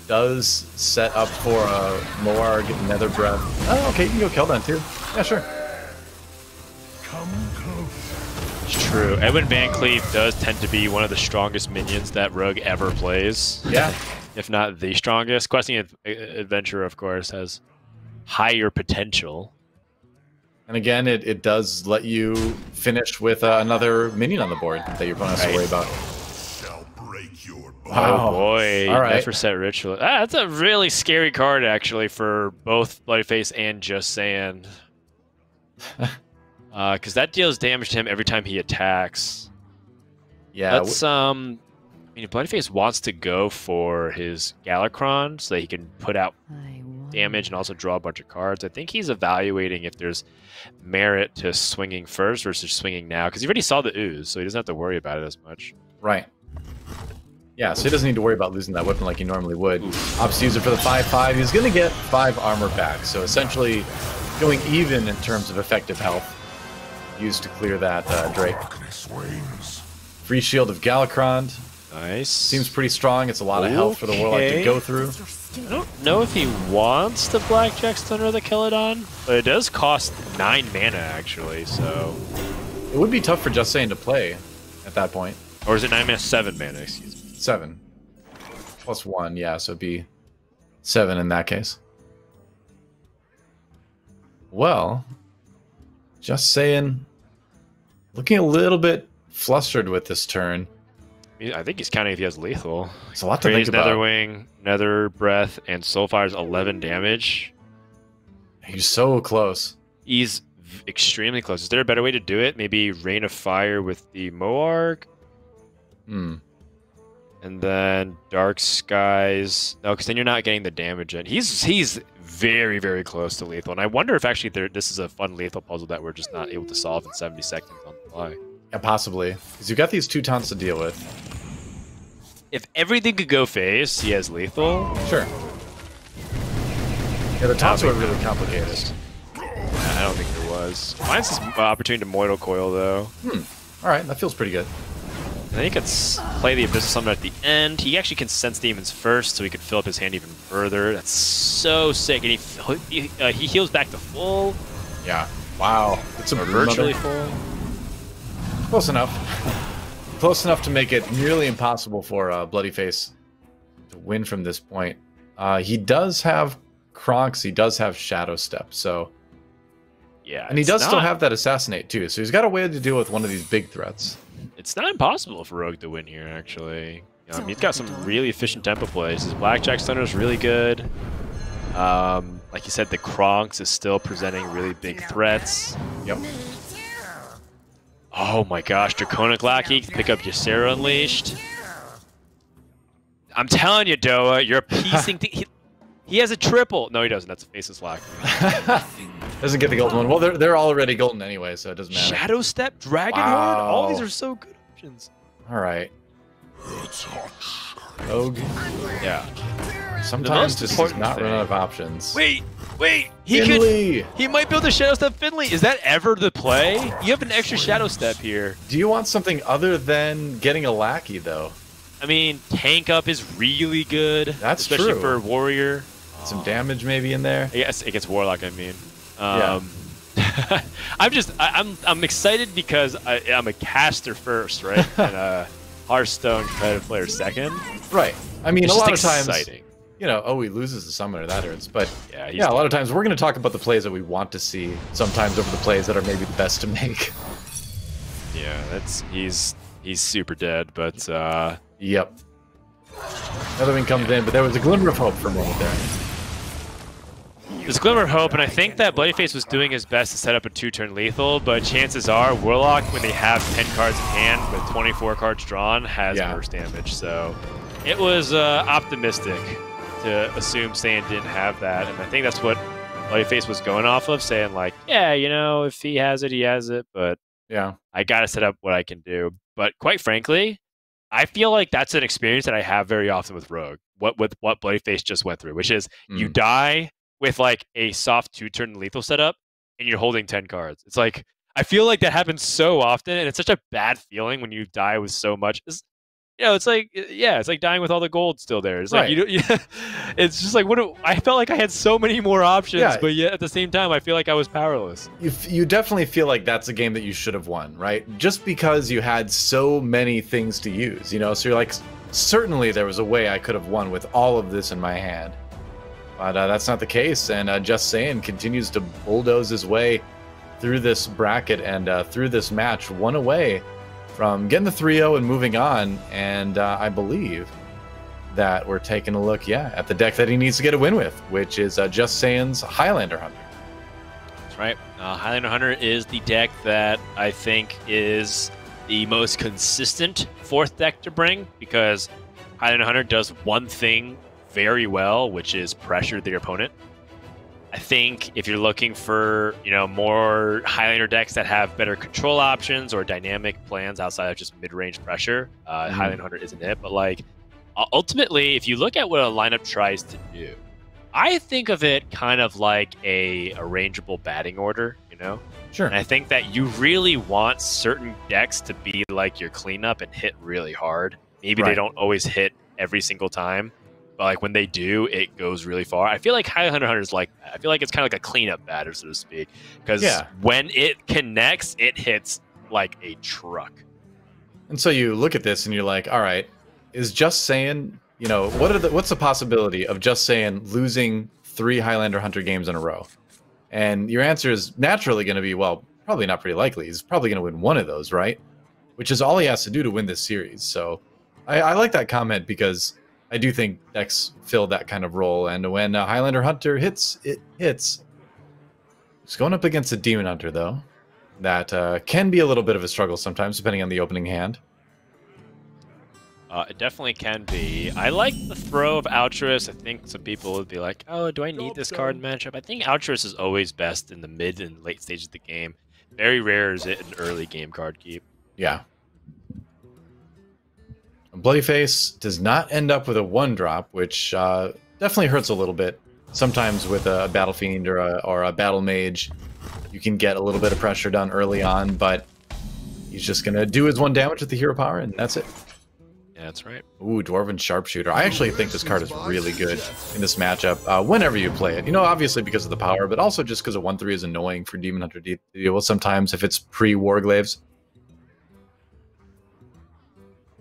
[SPEAKER 2] does set up for a Moarg Nether Breath. Oh, okay, you can go Keldon too. Yeah, sure.
[SPEAKER 3] Come close.
[SPEAKER 1] It's true. Edwin Van Cleef does tend to be one of the strongest minions that Rogue ever plays.
[SPEAKER 2] Yeah.
[SPEAKER 1] If not the strongest. Questing Adventurer, of course, has higher potential.
[SPEAKER 2] And again, it does let you finish with another minion on the board that your opponent has to worry about.
[SPEAKER 3] Shall break your
[SPEAKER 1] Oh boy,
[SPEAKER 2] All right.
[SPEAKER 1] Never Set Ritual. That's a really scary card, actually, for both Bloodyface and Just Saiyan. Because that deals damage to him every time he attacks.
[SPEAKER 2] Yeah.
[SPEAKER 1] That's I mean, if Bloodyface wants to go for his Galakron so that he can put out damage and also draw a bunch of cards, I think he's evaluating if there's merit to swinging first versus swinging now, because he already saw the ooze, so he doesn't have to worry about it as much.
[SPEAKER 2] Right. Yeah, so he doesn't need to worry about losing that weapon like he normally would. Opts to use it for the 5/5. He's going to get 5 armor back, so essentially going even in terms of effective health. Used to clear that Drake.
[SPEAKER 3] Darkness wanes.
[SPEAKER 2] Free Shield of Galakron.
[SPEAKER 1] Nice.
[SPEAKER 2] Seems pretty strong. It's a lot of health for the Warlock to go through.
[SPEAKER 1] I don't know if he wants the Blackjack Stunner or the Keladon, but it does cost 9 mana, actually, so...
[SPEAKER 2] It would be tough for Just Saiyan to play at that point.
[SPEAKER 1] Or is it 9 mana? 7 mana, excuse me.
[SPEAKER 2] 7. Plus 1, yeah, so it'd be 7 in that case. Well, Just Saiyan looking a little bit flustered with this turn.
[SPEAKER 1] I think he's counting if he has lethal.
[SPEAKER 2] It's a lot to think about.
[SPEAKER 1] Netherwing, Nether Breath, and Soulfire's 11 damage.
[SPEAKER 2] He's so close.
[SPEAKER 1] He's extremely close. Is there a better way to do it? Maybe Rain of Fire with the Moarg?
[SPEAKER 2] Hmm.
[SPEAKER 1] And then Dark Skies. No, because then you're not getting the damage in. He's very, very close to lethal. And I wonder if actually this is a fun lethal puzzle that we're just not able to solve in 70 seconds on the fly.
[SPEAKER 2] Yeah, possibly. Because you've got these 2 taunts to deal with.
[SPEAKER 1] If everything could go phase, he has lethal.
[SPEAKER 2] Sure. Yeah, the taunts were really complicated.
[SPEAKER 1] I don't think there was. Mine's this opportunity to Moidal Coil, though.
[SPEAKER 2] Alright, that feels pretty good.
[SPEAKER 1] I think it's play the Abyssal Summon at the end. He actually can sense demons first, so he could fill up his hand even further. That's so sick. And he heals back to full.
[SPEAKER 2] Yeah. Wow. It's a
[SPEAKER 1] virtually full.
[SPEAKER 2] Close enough. Close enough to make it nearly impossible for Bloodyface to win from this point. He does have Kronks. He does have Shadow Step. So,
[SPEAKER 1] yeah,
[SPEAKER 2] and he does still have that Assassinate too. So he's got a way to deal with one of these big threats.
[SPEAKER 1] It's not impossible for Rogue to win here, actually. He's got some really efficient tempo plays. His Blackjack Stunner is really good. Like you said, the Kronks is still presenting really big threats.
[SPEAKER 2] Yep.
[SPEAKER 1] Oh my gosh, Draconic Lackey can pick up Ysera Unleashed. I'm telling you, Doa, you're piecing things. He has a triple. No, he doesn't. That's a Faceless Lackey.
[SPEAKER 2] Doesn't get the golden one. Well, they're already golden anyway, so it doesn't matter.
[SPEAKER 1] Shadow Step, Dragonheart.
[SPEAKER 2] Wow.
[SPEAKER 1] All these are so good options.
[SPEAKER 2] All right. Rogue.
[SPEAKER 1] Yeah.
[SPEAKER 2] Sometimes just does not run out of options.
[SPEAKER 1] Wait.
[SPEAKER 2] Finley!
[SPEAKER 1] He might build a Shadow Step Finley. Is that ever the play? You have an extra Shadow Step here.
[SPEAKER 2] Do you want something other than getting a Lackey, though?
[SPEAKER 1] I mean, Tank Up is really good.
[SPEAKER 2] That's
[SPEAKER 1] especially
[SPEAKER 2] true.
[SPEAKER 1] for Warrior.
[SPEAKER 2] Some damage maybe in there.
[SPEAKER 1] Yes, it gets Warlock. I mean,
[SPEAKER 2] Yeah.
[SPEAKER 1] I'm excited because I'm a caster first, right, and a Hearthstone competitive player second.
[SPEAKER 2] Right. I mean,
[SPEAKER 1] It's
[SPEAKER 2] a
[SPEAKER 1] just
[SPEAKER 2] lot of times,
[SPEAKER 1] exciting.
[SPEAKER 2] you know, oh, he loses the summoner, that hurts. But
[SPEAKER 1] Yeah,
[SPEAKER 2] yeah, a lot of times we're going to talk about the plays that we want to see, sometimes over the plays that are maybe the best to make.
[SPEAKER 1] Yeah, he's super dead, but
[SPEAKER 2] Yep. Another one comes in, but there was a glimmer of hope for a moment there.
[SPEAKER 1] there's a glimmer of hope, and I think that Bloodyface was doing his best to set up a 2-turn lethal, but chances are Warlock, when they have 10 cards in hand with 24 cards drawn, has burst damage, so it was optimistic. to assume Saiyan didn't have that, and I think that's what bloodyface was going off of, saying like, yeah, you know, if he has it, he has it, but
[SPEAKER 2] Yeah.
[SPEAKER 1] I gotta set up what I can do. But quite frankly, I feel like that's an experience that I have very often with Rogue. What bloodyface just went through, which is you die with like a soft 2-turn lethal setup, and you're holding 10 cards. It's like I feel like that happens so often, and it's such a bad feeling when you die with so much. You know, it's like, yeah, it's like dying with all the gold still there. It's like, it's just like, I felt like I had so many more options, but yet at the same time, I feel like I was powerless.
[SPEAKER 2] You definitely feel like that's a game that you should have won, right? Just because you had so many things to use, you know? So you're like, certainly there was a way I could have won with all of this in my hand. But that's not the case, and Just Saiyan continues to bulldoze his way through this bracket and through this match, one away from getting the 3-0 and moving on, and I believe that we're taking a look, at the deck that he needs to get a win with, which is Just Saiyan's Highlander Hunter.
[SPEAKER 1] That's right. Highlander Hunter is the deck that I think is the most consistent fourth deck to bring, because Highlander Hunter does one thing very well, which is pressure the opponent. I think if you're looking for, you know, more Highlander decks that have better control options or dynamic plans outside of just mid-range pressure, Highlander Hunter isn't it. But like, ultimately, if you look at what a lineup tries to do, I think of it kind of like a arrangeable batting order, you know?
[SPEAKER 2] Sure.
[SPEAKER 1] And I think that you really want certain decks to be like your cleanup and hit really hard. Maybe they don't always hit every single time, but like when they do, it goes really far. I feel like Highlander Hunter is like that. I feel like it's kind of like a cleanup batter, so to speak, because when it connects, it hits like a truck.
[SPEAKER 2] And so you look at this and you're like, all right, is Just Saiyan, you know, what's the possibility of Just Saiyan losing 3 Highlander Hunter games in a row? And your answer is naturally going to be, well, probably not pretty likely. He's probably going to win one of those, right? Which is all he has to do to win this series. So I like that comment, because I do think decks fill that kind of role, and when Highlander Hunter hits, it hits. It's going up against a Demon Hunter, though. That can be a little bit of a struggle sometimes, depending on the opening hand.
[SPEAKER 1] It definitely can be. I like the throw of Altruist. I think some people would be like, oh, do I need this card in matchup? I think Altruist is always best in the mid and late stages of the game. Very rare is it an early game card keep.
[SPEAKER 2] Yeah. Bloodyface does not end up with a 1-drop, which definitely hurts a little bit. Sometimes with a Battle Fiend or a Battle Mage, you can get a little bit of pressure done early on, but he's just going to do his 1 damage with the hero power, and that's it.
[SPEAKER 1] Yeah, that's right.
[SPEAKER 2] Ooh, Dwarven Sharpshooter. I actually think this card is really good in this matchup whenever you play it. You know, obviously because of the power, but also just because a 1/3 is annoying for Demon Hunter to deal with sometimes if it's pre-Warglaves.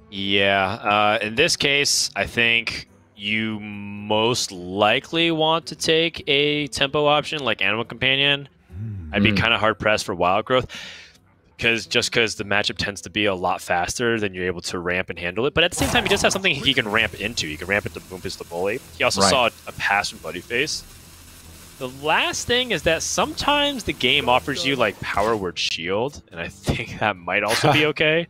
[SPEAKER 1] Yeah, in this case, I think you most likely want to take a tempo option like Animal Companion. I'd be kind of hard-pressed for Wild Growth, because the matchup tends to be a lot faster than you're able to ramp and handle it. But at the same time, he does have something he can ramp into. He can ramp into Boom Pistol Bully. He also saw a pass from Bloodyface. The last thing is that sometimes the game offers you like Power Word Shield, and I think that might also be okay.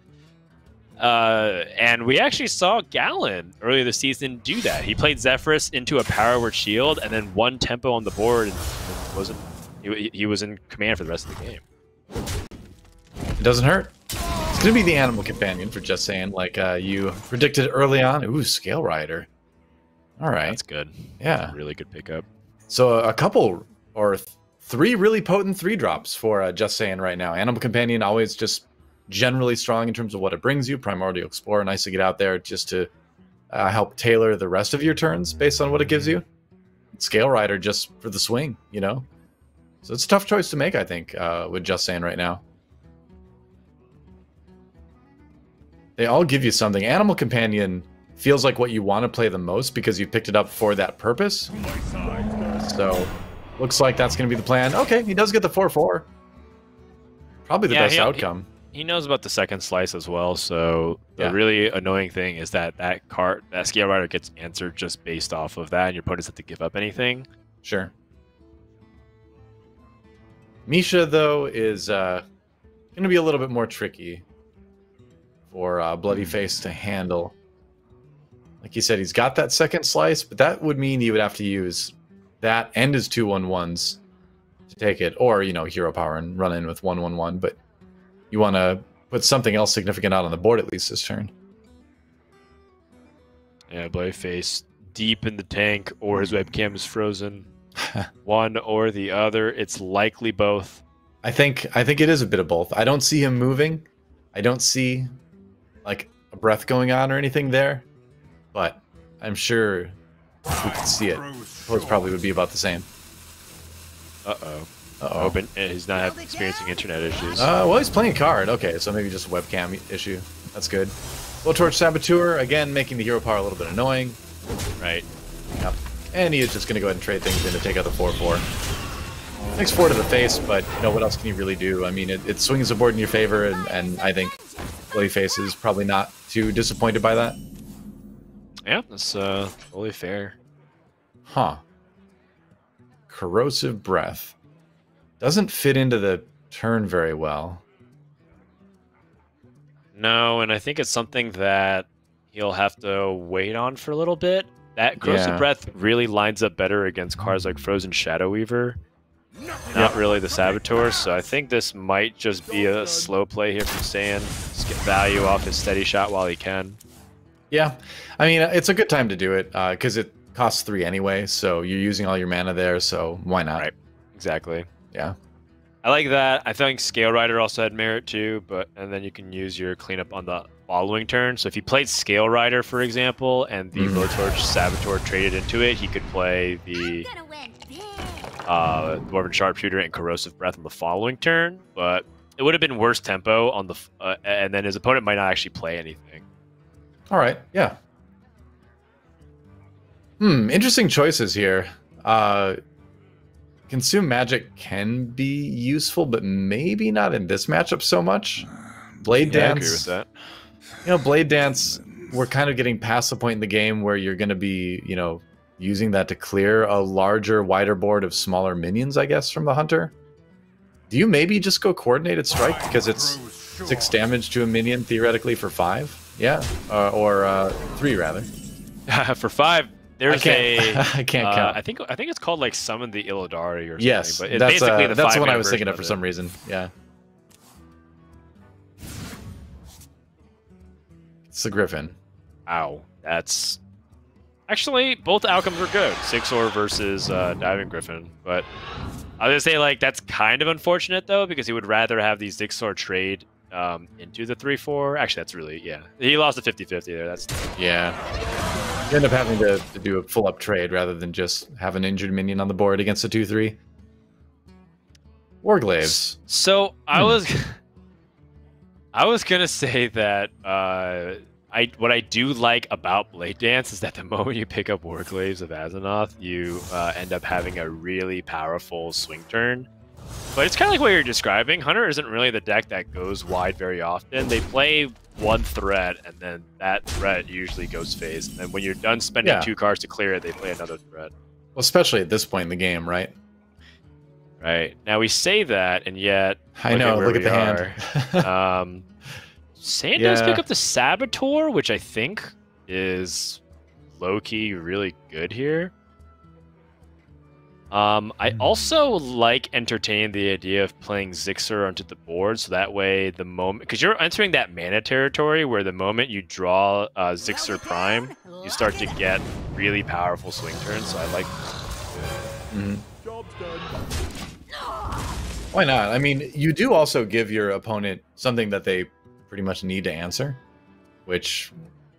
[SPEAKER 1] And we actually saw Gallon earlier this season do that. He played Zephyrus into a Power Word Shield and then 1 tempo on the board, and he was in command for the rest of the game.
[SPEAKER 2] It doesn't hurt. It's going to be the Animal Companion for Just Saiyan, like you predicted early on. Ooh, Scale Rider. All right.
[SPEAKER 1] That's good.
[SPEAKER 2] Yeah.
[SPEAKER 1] That's a really good pickup.
[SPEAKER 2] So a couple or 3 really potent 3-drops for Just Saiyan right now. Animal Companion always just generally strong in terms of what it brings you. Primordial Explorer, nice to get out there just to help tailor the rest of your turns based on what it gives you. Scale Rider just for the swing, you know? So it's a tough choice to make, I think, with Just Saiyan right now. They all give you something. Animal Companion feels like what you want to play the most because you picked it up for that purpose. So, looks like that's going to be the plan. Okay, he does get the 4/4. Probably the best outcome.
[SPEAKER 1] He knows about the second slice as well, so the really annoying thing is that Scale Rider gets answered just based off of that, and your opponents have to give up anything.
[SPEAKER 2] Sure. Misha, though, is going to be a little bit more tricky for Bloodyface to handle. Like you said, he's got that second slice, but that would mean he would have to use that and his 2/1/1s to take it, or, you know, hero power and run in with 1/1/1. But you want to put something else significant out on the board at least this turn.
[SPEAKER 1] Yeah, bloodyface deep in the tank, or his webcam is frozen. One or the other. It's likely both.
[SPEAKER 2] I think it is a bit of both. I don't see him moving. I don't see like a breath going on or anything there, but I'm sure if we could see it, those probably would be about the same.
[SPEAKER 1] Uh-oh.
[SPEAKER 2] Uh-oh.
[SPEAKER 1] Hoping he's not experiencing internet issues.
[SPEAKER 2] Well, he's playing a card. Okay, so maybe just a webcam issue. That's good. Blowtorch Saboteur, again, making the hero power a little bit annoying.
[SPEAKER 1] Right.
[SPEAKER 2] Yep. And he is just going to go ahead and trade things in to take out the 4/4. Takes 4 to the face, but you know what else can you really do? I mean, it swings the board in your favor, and I think bloodyface is probably not too disappointed by that.
[SPEAKER 1] Yeah, that's totally fair.
[SPEAKER 2] Huh. Corrosive Breath. Doesn't fit into the turn very well.
[SPEAKER 1] No, and I think it's something that he'll have to wait on for a little bit. That Corrosive Breath really lines up better against cards like Frozen Shadow Weaver. Not really the Saboteur, so I think this might just be a slow play here from Saiyan. Just get value off his steady shot while he can.
[SPEAKER 2] Yeah, I mean, it's a good time to do it, because it costs 3 anyway, so you're using all your mana there, so why not?
[SPEAKER 1] Right, exactly.
[SPEAKER 2] Yeah.
[SPEAKER 1] I like that. I think Scale Rider also had merit too, and then you can use your cleanup on the following turn. So if he played Scale Rider, for example, and the Blowtorch Saboteur traded into it, he could play the Dwarven Sharpshooter and Corrosive Breath on the following turn, but it would have been worse tempo on the, and then his opponent might not actually play anything.
[SPEAKER 2] All right, yeah. Interesting choices here. Consume Magic can be useful, but maybe not in this matchup so much. Blade Dance.
[SPEAKER 1] I agree with that.
[SPEAKER 2] You know, Blade Dance, we're kind of getting past the point in the game where you're going to be, you know, using that to clear a larger, wider board of smaller minions, I guess, from the Hunter. Do you maybe just go Coordinated Strike because it's 6 damage to a minion, theoretically, for 5? Yeah, or 3, rather.
[SPEAKER 1] For 5. There's
[SPEAKER 2] I can't count.
[SPEAKER 1] I think it's called like Summon the Illidari or something.
[SPEAKER 2] Yes,
[SPEAKER 1] but it's
[SPEAKER 2] that's
[SPEAKER 1] basically the
[SPEAKER 2] that's what I was
[SPEAKER 1] version
[SPEAKER 2] thinking of for some reason. Yeah, it's the Griffin.
[SPEAKER 1] Ow, that's actually both outcomes were good. 6-or versus Diving Griffin, but I was gonna say like that's kind of unfortunate though because he would rather have these 6-or trade into the 3/4. Actually, that's really he lost a 50-50 there. That's
[SPEAKER 2] You end up having to do a full-up trade rather than just have an injured minion on the board against a 2/3. Warglaives.
[SPEAKER 1] So I was gonna say that what I do like about Blade Dance is that the moment you pick up Warglaives of Azeroth, you end up having a really powerful swing turn. But it's kind of like what you're describing. Hunter isn't really the deck that goes wide very often. They play one threat, and then that threat usually goes phase. And then when you're done spending 2 cards to clear it, they play another threat.
[SPEAKER 2] Well, especially at this point in the game, right?
[SPEAKER 1] Right. Now, we say that, and yet...
[SPEAKER 2] I know, look at the hand.
[SPEAKER 1] Saiyan does pick up the Saboteur, which I think is low-key really good here. I also like entertaining the idea of playing Zixer onto the board, so that way the moment... Because you're entering that mana territory where the moment you draw Zixer Prime, you start to get really powerful swing turns, so I like...
[SPEAKER 3] Job's done.
[SPEAKER 2] Why not? I mean, you do also give your opponent something that they pretty much need to answer, which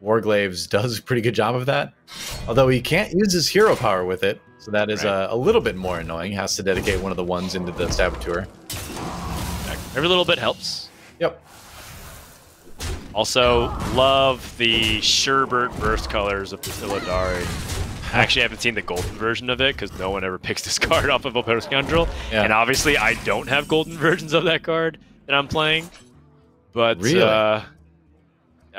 [SPEAKER 2] Warglaives does a pretty good job of that. Although he can't use his hero power with it, so that is a little bit more annoying. He has to dedicate one of the ones into the Saboteur.
[SPEAKER 1] Every little bit helps.
[SPEAKER 2] Yep.
[SPEAKER 1] Also, love the Sherbert burst colors of this Illidari. Actually, I haven't seen the golden version of it because no one ever picks this card off of Opera Scoundrel. Yeah. And obviously, I don't have golden versions of that card that I'm playing. But
[SPEAKER 2] really?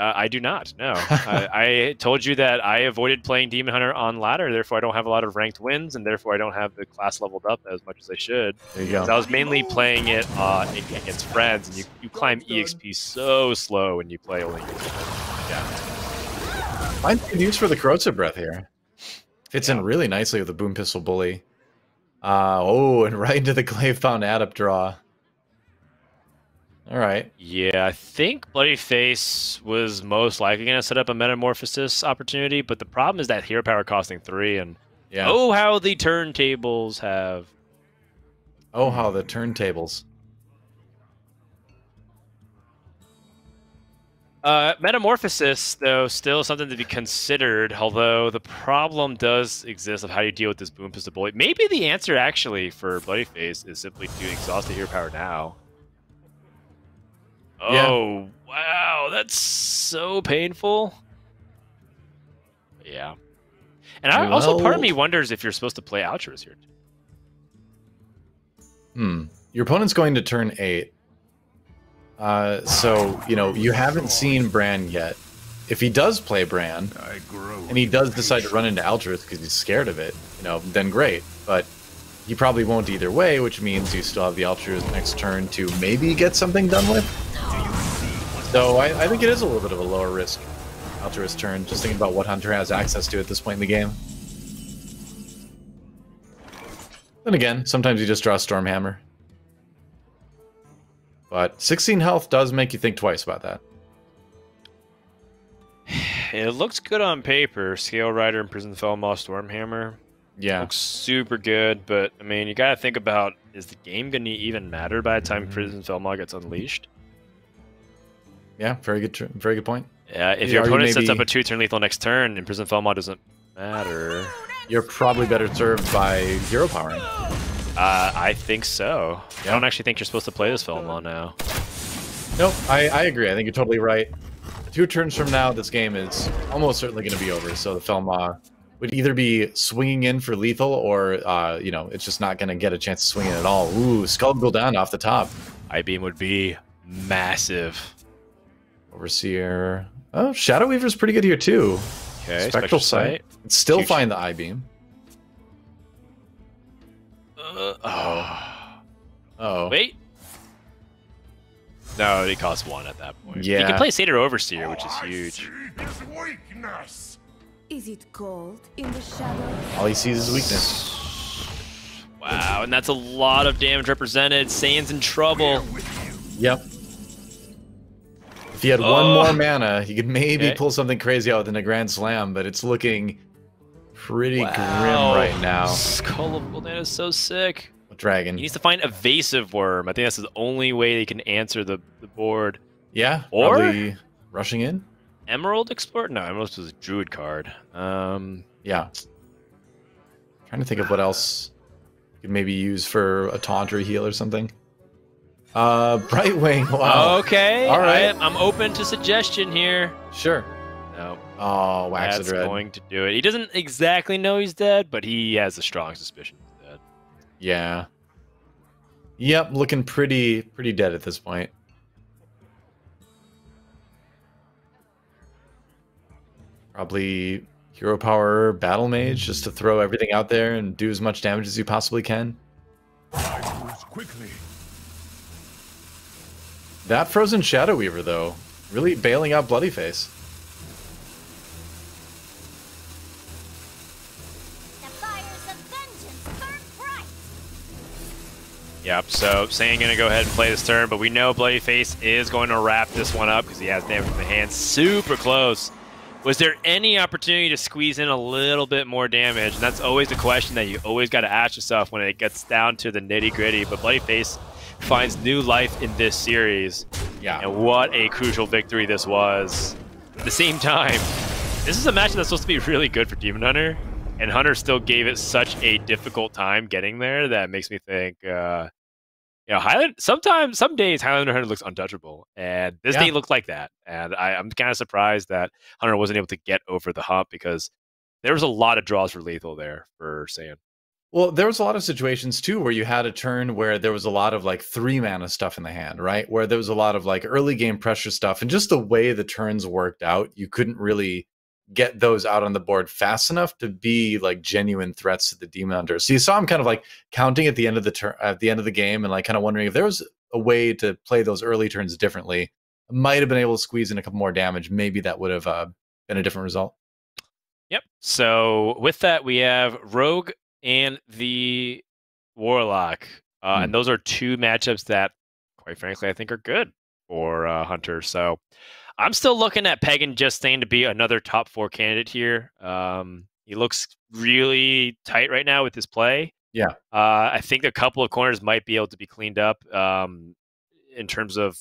[SPEAKER 1] I do not, no. I told you that I avoided playing Demon Hunter on ladder, therefore I don't have a lot of ranked wins, and therefore I don't have the class leveled up as much as I should.
[SPEAKER 2] There you go.
[SPEAKER 1] I was mainly playing it against friends, and you climb EXP so slow when you play only.
[SPEAKER 2] Yeah. Finds good use for the corrosive breath here. Fits in really nicely with the boom pistol bully. Oh, and right into the glaive-bound adept draw. All right.
[SPEAKER 1] Yeah, I think bloodyface was most likely going to set up a metamorphosis opportunity, but the problem is that hero power costing 3, and oh, how the turntables have.
[SPEAKER 2] Oh, how the turntables.
[SPEAKER 1] Metamorphosis, though, still something to be considered, although the problem does exist of how you deal with this boom pistol bully. Maybe the answer, actually, for bloodyface is simply to exhaust the hero power now. Oh, wow, that's so painful. Yeah. And also, part of me wonders if you're supposed to play Altruist here.
[SPEAKER 2] Your opponent's going to turn 8. So, you know, you haven't seen Bran yet. If he does play Bran, and he does decide to run into Altruist because he's scared of it, you know, then great. But he probably won't either way, which means you still have the Altruist next turn to maybe get something done with. So I think it is a little bit of a lower risk Altruist turn, just thinking about what Hunter has access to at this point in the game. Then again, sometimes you just draw Stormhammer. But 16 health does make you think twice about that.
[SPEAKER 1] It looks good on paper. Scale Rider and Prison Felmaw Stormhammer.
[SPEAKER 2] Yeah.
[SPEAKER 1] Looks super good, but, I mean, you gotta think about, is the game gonna even matter by the time Prison Felmaw gets unleashed?
[SPEAKER 2] Yeah, very good point.
[SPEAKER 1] Yeah, if your opponent sets up a 2-turn lethal next turn and Prison Felmaw doesn't matter...
[SPEAKER 2] You're probably better served by hero powering.
[SPEAKER 1] I think so. Yeah. I don't actually think you're supposed to play this Felmaw now.
[SPEAKER 2] Nope, I agree. I think you're totally right. 2 turns from now, this game is almost certainly going to be over. So the Felmaw would either be swinging in for lethal or, you know, it's just not going to get a chance to swing in at all. Ooh, Skull Gul'dan off the top.
[SPEAKER 1] I-Beam would be massive.
[SPEAKER 2] Overseer. Oh, Shadow Weaver's pretty good here, too.
[SPEAKER 1] Okay,
[SPEAKER 2] Spectral Sight. It's still fine the I-Beam. Oh.
[SPEAKER 1] Wait. No, it costs 1 at that point.
[SPEAKER 2] Yeah.
[SPEAKER 1] You can play Satyr Overseer, which is huge.
[SPEAKER 4] Is it cold in the shadows?
[SPEAKER 2] All he sees is weakness.
[SPEAKER 1] Wow, and that's a lot of damage represented. Saiyan's in trouble.
[SPEAKER 2] Yep. If he had one more mana, he could maybe pull something crazy out within a Grand Slam, but it's looking pretty grim right now.
[SPEAKER 1] Skull of Gul'dan is so sick.
[SPEAKER 2] Dragon.
[SPEAKER 1] He needs to find Evasive Worm. I think that's the only way they can answer the board.
[SPEAKER 2] Yeah,
[SPEAKER 1] or
[SPEAKER 2] probably rushing in.
[SPEAKER 1] Emerald Explorer? No, Emerald was a Druid card.
[SPEAKER 2] Yeah. Trying to think of what else you could maybe use for a taunt or a heal or something. Brightwing. Wow.
[SPEAKER 1] Okay.
[SPEAKER 2] All right.
[SPEAKER 1] I'm open to suggestion here.
[SPEAKER 2] Sure.
[SPEAKER 1] No.
[SPEAKER 2] Oh, Wax
[SPEAKER 1] That's
[SPEAKER 2] of Dread.
[SPEAKER 1] going to do it. He doesn't exactly know he's dead, but he has a strong suspicion he's dead.
[SPEAKER 2] Yeah. Yep, looking pretty dead at this point. Probably Hero Power Battle Mage just to throw everything out there and do as much damage as you possibly can.
[SPEAKER 3] Quickly.
[SPEAKER 2] That Frozen Shadow Weaver, though, really bailing out Bloodyface.
[SPEAKER 1] Yep, so Saiyan gonna go ahead and play this turn, but we know Bloodyface is going to wrap this one up because he has damage in the hand. Super close. Was there any opportunity to squeeze in a little bit more damage? And that's always the question that you always got to ask yourself when it gets down to the nitty-gritty. But Bloodyface finds new life in this series.
[SPEAKER 2] Yeah.
[SPEAKER 1] And what a crucial victory this was. At the same time, this is a match that's supposed to be really good for Demon Hunter. And Hunter still gave it such a difficult time getting there that makes me think, you know, some days Highlander Hunter looks untouchable, and this day looked like that. And I'm kind of surprised that Hunter wasn't able to get over the hump because there was a lot of draws for lethal there for Saiyan.
[SPEAKER 2] Well, there was a lot of situations too where you had a turn where there was a lot of like 3 mana stuff in the hand, right? Where there was a lot of like early game pressure stuff, and just the way the turns worked out, you couldn't really get those out on the board fast enough to be like genuine threats to the Demon Hunter. So you saw him kind of like counting at the end of the game and like kind of wondering if there was a way to play those early turns differently. Might have been able to squeeze in a couple more damage. Maybe that would have been a different result.
[SPEAKER 1] Yep. So with that, we have Rogue and the Warlock. And those are two matchups that, quite frankly, I think are good for Hunter. So I'm still looking at Pagan Justine to be another top 4 candidate here. He looks really tight right now with his play.
[SPEAKER 2] Yeah.
[SPEAKER 1] I think a couple of corners might be able to be cleaned up in terms of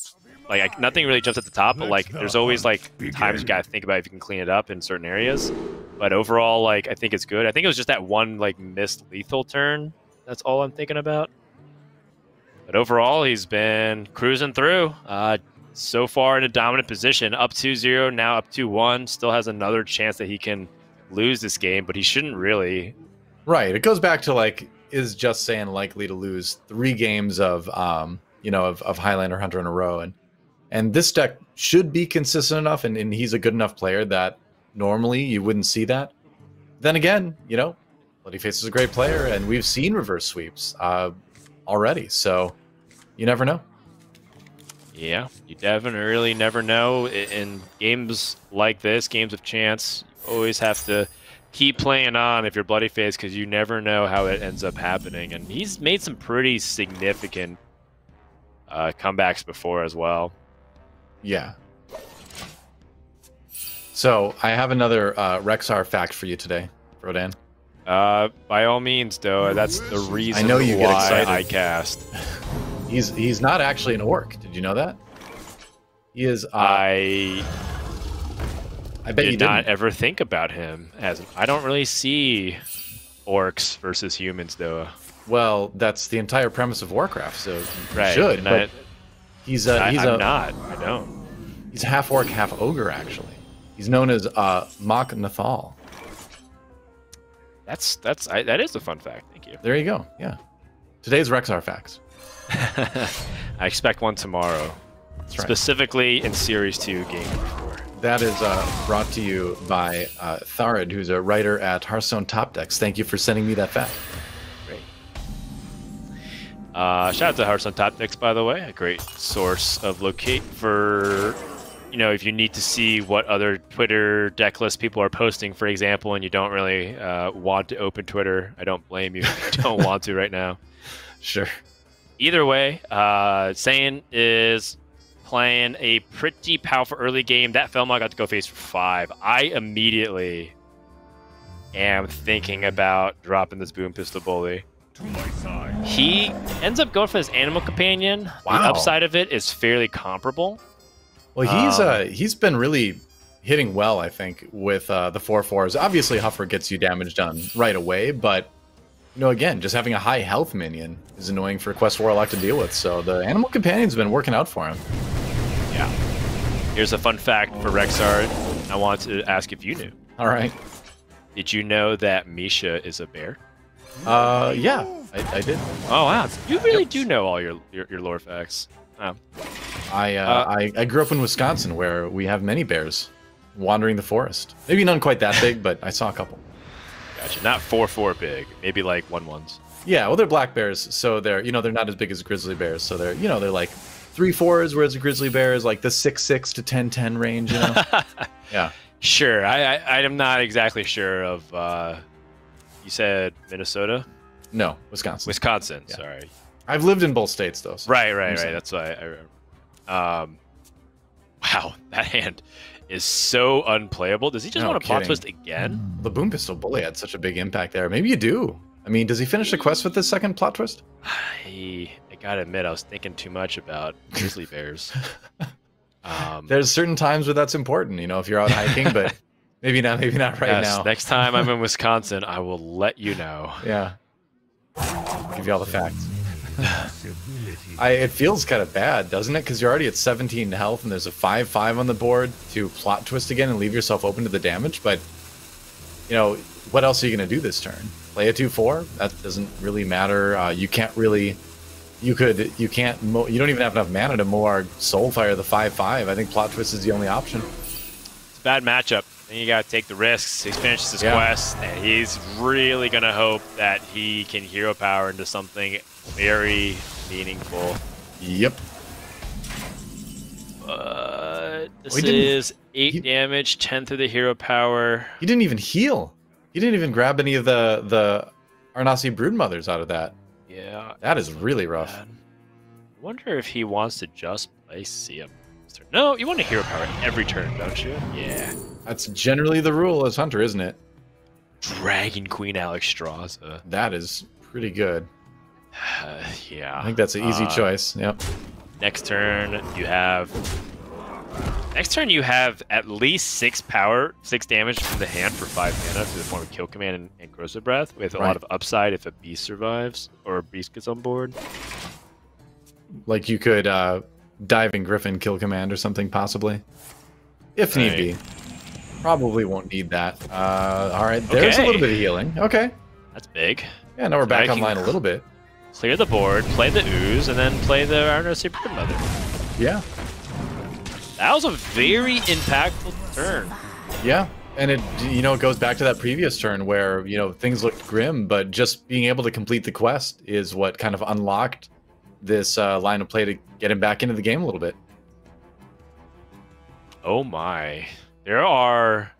[SPEAKER 1] like nothing really jumps at the top, but like there's always like times you got to think about if you can clean it up in certain areas. But overall, like I think it's good. I think it was just that one like missed lethal turn. That's all I'm thinking about. But overall, he's been cruising through. So far in a dominant position, up 2-0, now up 2-1. Still has another chance that he can lose this game, but he shouldn't really.
[SPEAKER 2] Right. It goes back to like, is Just Saiyan likely to lose 3 games of Highlander Hunter in a row? And this deck should be consistent enough, and he's a good enough player that normally you wouldn't see that. Then again, bloodyface is a great player, and we've seen reverse sweeps already, so you never know.
[SPEAKER 1] Yeah, you definitely never know. In games like this, games of chance, you always have to keep playing on if you're bloodyface, because you never know how it ends up happening. And he's made some pretty significant comebacks before as well.
[SPEAKER 2] Yeah. So I have another Rexar fact for you today, Rodan.
[SPEAKER 1] By all means, though, that's the reason
[SPEAKER 2] I know you
[SPEAKER 1] why
[SPEAKER 2] get excited.
[SPEAKER 1] I cast.
[SPEAKER 2] He's not actually an orc. Did you know that? He is.
[SPEAKER 1] I
[SPEAKER 2] bet you
[SPEAKER 1] did not ever think about him as. I don't really see orcs versus humans, though.
[SPEAKER 2] Well, that's the entire premise of Warcraft, so you
[SPEAKER 1] right.
[SPEAKER 2] should.
[SPEAKER 1] But
[SPEAKER 2] I'm
[SPEAKER 1] not. I don't.
[SPEAKER 2] He's half orc, half ogre, actually. He's known as Mach Nathal.
[SPEAKER 1] That is a fun fact. Thank you.
[SPEAKER 2] There you go. Yeah. Today's Rexar facts.
[SPEAKER 1] I expect one tomorrow.
[SPEAKER 2] That's right.
[SPEAKER 1] Specifically in Series 2, Game 4.
[SPEAKER 2] That is brought to you by Tharid, who's a writer at Hearthstone Top Decks. Thank you for sending me that fact.
[SPEAKER 1] Great. Shout out to Hearthstone Top Decks, by the way. A great source of locate for, if you need to see what other Twitter deck lists people are posting, for example, and you don't really want to open Twitter. I don't blame you if you don't want to right now.
[SPEAKER 2] Sure.
[SPEAKER 1] Either way, Saiyan is playing a pretty powerful early game. That Felmog got to go face for 5. I immediately am thinking about dropping this Boom Pistol Bully.
[SPEAKER 3] To my side.
[SPEAKER 1] He ends up going for his Animal Companion.
[SPEAKER 2] Wow.
[SPEAKER 1] The upside of it is fairly comparable.
[SPEAKER 2] Well, he's been really hitting well, I think, with the 4/4s. Obviously, Huffer gets you damage done right away, but again, just having a high health minion is annoying for Quest Warlock to deal with. So the Animal Companion's been working out for him.
[SPEAKER 1] Yeah. Here's a fun fact for Rexar. I want to ask if you knew.
[SPEAKER 2] All right.
[SPEAKER 1] Did you know that Misha is a bear?
[SPEAKER 2] Yeah, I did.
[SPEAKER 1] Oh wow, you really do know all your lore facts. Oh.
[SPEAKER 2] I grew up in Wisconsin, where we have many bears wandering the forest. Maybe none quite that big, but I saw a couple.
[SPEAKER 1] Gotcha. Not 4/4 big. Maybe like 1/1s.
[SPEAKER 2] Yeah, well, they're black bears, so they're they're not as big as grizzly bears. So they're they're like 3/4s, whereas a grizzly bear is like the 6/6 to 10/10 range. Yeah.
[SPEAKER 1] Sure. I'm not exactly sure of. You said Minnesota?
[SPEAKER 2] No, Wisconsin.
[SPEAKER 1] Wisconsin.
[SPEAKER 2] Yeah.
[SPEAKER 1] Sorry.
[SPEAKER 2] I've lived in both states though. So
[SPEAKER 1] Right. That's why I remember. Wow, that hand is so unplayable. Does he just want to plot twist again?
[SPEAKER 2] The Boom Pistol Bully had such a big impact there. Maybe you do. I mean, does he finish the quest with this second plot twist?
[SPEAKER 1] I gotta admit, I was thinking too much about grizzly bears.
[SPEAKER 2] There's certain times where that's important, if you're out hiking, but maybe not right now.
[SPEAKER 1] Next time I'm in Wisconsin, I will let you know.
[SPEAKER 2] Yeah. Give you all the facts. It feels kind of bad, doesn't it? Because you're already at 17 health, and there's a 5/5 on the board to plot twist again and leave yourself open to the damage. But what else are you going to do this turn? Play a 2/4? That doesn't really matter. You can't really. You don't even have enough mana to Moar Soulfire the 5/5. I think plot twist is the only option.
[SPEAKER 1] It's a bad matchup. Then you got to take the risks. He finishes his quest, and he's really going to hope that he can hero power into something very meaningful.
[SPEAKER 2] Yep.
[SPEAKER 1] This is 8 damage, 10 through the hero power.
[SPEAKER 2] He didn't even heal. He didn't even grab any of the Arnasi Broodmothers out of that.
[SPEAKER 1] Yeah.
[SPEAKER 2] That is really rough.
[SPEAKER 1] I wonder if he wants to just play CM. No, you want a hero power every turn, don't you? Yeah.
[SPEAKER 2] That's generally the rule as Hunter, isn't it?
[SPEAKER 1] Dragon Queen Alexstrasza.
[SPEAKER 2] That is pretty good.
[SPEAKER 1] Yeah.
[SPEAKER 2] I think that's an easy choice. Yep.
[SPEAKER 1] Next turn, you have at least 6 damage from the hand for 5 mana through the form of Kill Command and Corrosive Breath, with a lot of upside if a beast survives or a beast gets on board.
[SPEAKER 2] Like you could Diving Griffin Kill Command or something, possibly. If need be. Probably won't need that. Alright, there's a little bit of healing. Okay.
[SPEAKER 1] That's big.
[SPEAKER 2] Yeah, now we're back online a little bit.
[SPEAKER 1] Clear the board, play the Ooze, and then play the Arnasi Broodmother.
[SPEAKER 2] Yeah.
[SPEAKER 1] That was a very impactful turn.
[SPEAKER 2] Yeah, and it it goes back to that previous turn where things looked grim, but just being able to complete the quest is what kind of unlocked this line of play to get him back into the game a little bit.
[SPEAKER 1] Oh my! There are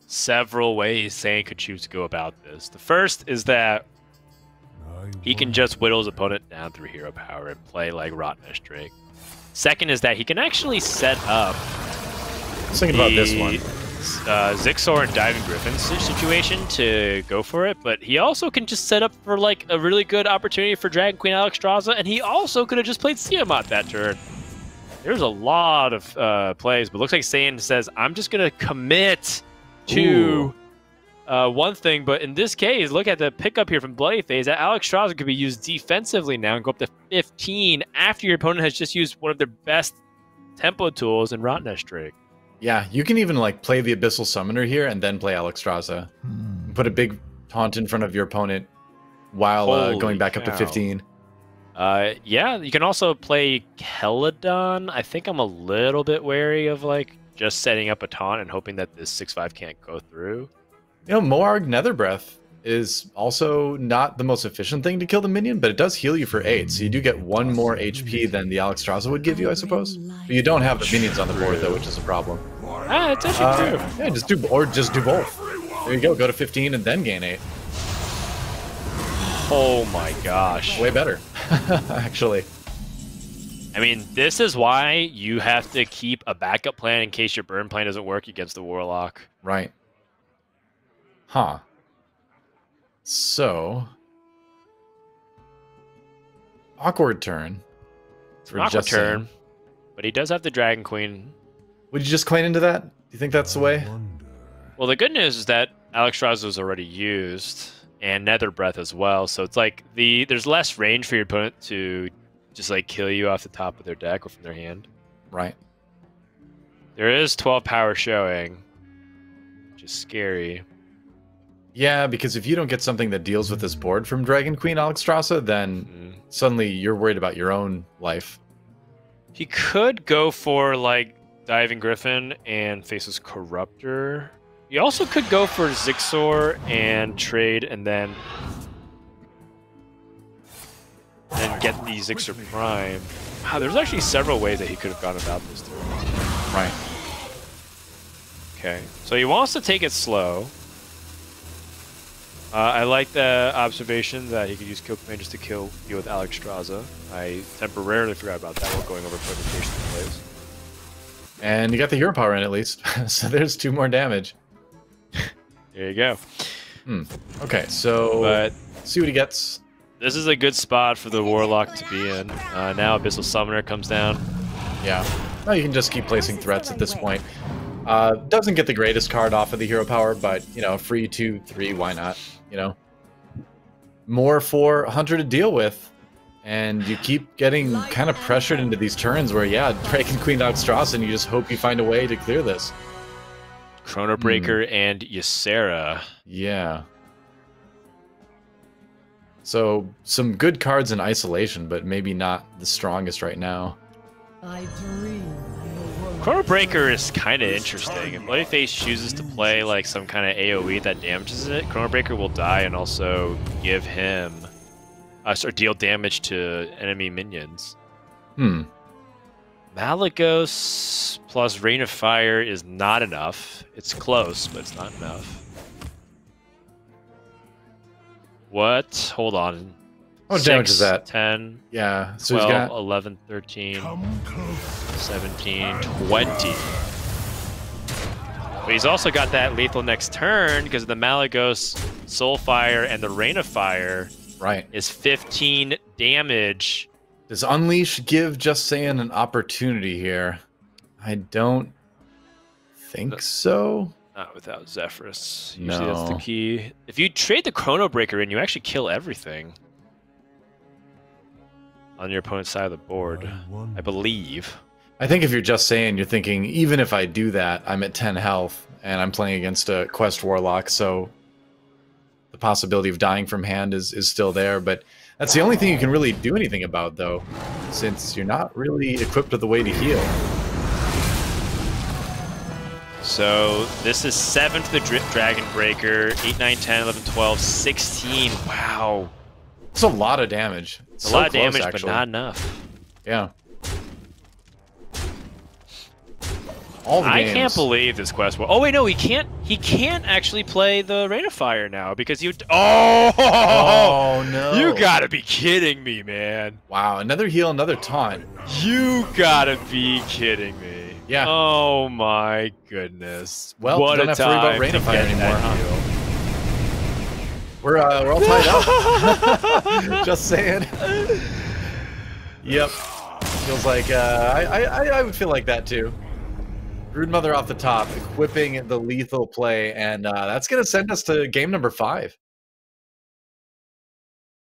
[SPEAKER 1] several ways Saiyan could choose to go about this. The first is that he can just whittle his opponent down through hero power and play like Rotnesh Drake. Second is that he can actually set up
[SPEAKER 2] I was thinking about this one.
[SPEAKER 1] Zixor and Diving Griffin situation to go for it, but he also can just set up for like a really good opportunity for Dragon Queen Alexstrasza, and he also could have just played Tiamat that turn. There's a lot of plays, but looks like Saiyan says, I'm just going to commit to one thing, but in this case, look at the pickup here from bloodyface. That Alexstrasza could be used defensively now and go up to 15 after your opponent has just used one of their best tempo tools in Rotnesh Drake.
[SPEAKER 2] Yeah, you can even like play the Abyssal Summoner here and then play Alexstrasza. Put a big taunt in front of your opponent while going back up to 15.
[SPEAKER 1] Yeah, you can also play Keladon. I think I'm a little bit wary of like just setting up a taunt and hoping that this 6/5 can't go through.
[SPEAKER 2] Moarg Nether Breath is also not the most efficient thing to kill the minion, but it does heal you for 8, so you do get 1 more HP than the Alexstrasza would give you, I suppose. But you don't have the minions on the board, though, which is a problem.
[SPEAKER 1] It's actually true.
[SPEAKER 2] Yeah, just do both. There you go to 15 and then gain 8.
[SPEAKER 1] Oh my gosh.
[SPEAKER 2] Way better, actually.
[SPEAKER 1] I mean, this is why you have to keep a backup plan in case your burn plan doesn't work against the Warlock.
[SPEAKER 2] Right. Huh. So, awkward turn.
[SPEAKER 1] For awkward turn, but he does have the Dragon Queen.
[SPEAKER 2] Would you just claim into that? Do you think that's the way?
[SPEAKER 1] Well, the good news is that Alexstrasza was already used, and Nether Breath as well. So it's like there's less range for your opponent to just like kill you off the top of their deck or from their hand.
[SPEAKER 2] Right.
[SPEAKER 1] There is 12 power showing, which is scary.
[SPEAKER 2] Yeah, because if you don't get something that deals with this board from Dragon Queen Alexstrasza, then suddenly you're worried about your own life.
[SPEAKER 1] He could go for like Diving Griffin and faces Corruptor. He also could go for Zixor and trade and then get the Zixor Prime. Wow, there's actually several ways that he could have gone about this turn.
[SPEAKER 2] Right.
[SPEAKER 1] Okay, so he wants to take it slow. I like the observation that he could use Kill Command just to deal with Alexstrasza. I temporarily forgot about that while going over permutation plays.
[SPEAKER 2] And you got the hero power in at least, so there's 2 more damage.
[SPEAKER 1] There you go.
[SPEAKER 2] Okay, so see what he gets.
[SPEAKER 1] This is a good spot for the Warlock to be in. Now Abyssal Summoner comes down.
[SPEAKER 2] Yeah. Well, you can just keep placing threats at this point. Doesn't get the greatest card off of the hero power, but, free 2, 3, why not? More for Hunter to deal with. And you keep getting kind of pressured into these turns where, Dragon Queen Alexstrasza, and you just hope you find a way to clear this.
[SPEAKER 1] Chrono Breaker and Ysera.
[SPEAKER 2] Yeah. So, some good cards in isolation, but maybe not the strongest right now.
[SPEAKER 1] Chrono Breaker is kind of interesting. If bloodyface chooses to play like some kind of AoE that damages it, Chrono Breaker will die and also give him or deal damage to enemy minions. Malagos plus Rain of Fire is not enough. It's close, but it's not enough. What? Hold on.
[SPEAKER 2] What damage is that?
[SPEAKER 1] 10,
[SPEAKER 2] Yeah, so
[SPEAKER 1] 12,
[SPEAKER 2] he's got
[SPEAKER 1] 11, 13,
[SPEAKER 3] Come close.
[SPEAKER 1] 17, 20. But he's also got that lethal next turn because of the Malagos, Soulfire, and the Rain of Fire.
[SPEAKER 2] right.
[SPEAKER 1] Is 15 damage.
[SPEAKER 2] Does Unleash give Just Saiyan an opportunity here? I don't think so.
[SPEAKER 1] Not without Zephyrus. Usually that's the
[SPEAKER 2] No.
[SPEAKER 1] key. If you trade the Chrono Breaker in, you actually kill everything on your opponent's side of the board, I believe.
[SPEAKER 2] I think if you're Just Saiyan, you're thinking, even if I do that, I'm at 10 health, and I'm playing against a Quest Warlock, so the possibility of dying from hand is still there, but that's the only thing you can really do anything about, though, since you're not really equipped with a way to heal.
[SPEAKER 1] So this is 7 to the Dragon Breaker, 8, 9, 10, 11, 12, 16. Wow.
[SPEAKER 2] It's a lot of damage. It's
[SPEAKER 1] A
[SPEAKER 2] so
[SPEAKER 1] lot of
[SPEAKER 2] close,
[SPEAKER 1] damage,
[SPEAKER 2] actually.
[SPEAKER 1] but not enough.
[SPEAKER 2] Yeah. All the
[SPEAKER 1] I
[SPEAKER 2] games.
[SPEAKER 1] can't believe this quest. Oh wait, no, he can't. He can't actually play the Rain of Fire now because you.
[SPEAKER 2] Oh no!
[SPEAKER 1] You gotta be kidding me, man!
[SPEAKER 2] Wow, another heal, another taunt.
[SPEAKER 1] You gotta be kidding me!
[SPEAKER 2] Yeah.
[SPEAKER 1] Oh my goodness!
[SPEAKER 2] Well,
[SPEAKER 1] what
[SPEAKER 2] don't
[SPEAKER 1] a
[SPEAKER 2] have to worry about
[SPEAKER 1] time
[SPEAKER 2] Rain
[SPEAKER 1] to
[SPEAKER 2] of Fire
[SPEAKER 1] get
[SPEAKER 2] anymore,
[SPEAKER 1] that
[SPEAKER 2] huh?
[SPEAKER 1] heal.
[SPEAKER 2] We're all tied up. Just saying. Yep. Feels like I would feel like that too. Brood Mother off the top, equipping the lethal play, and that's gonna send us to game number 5.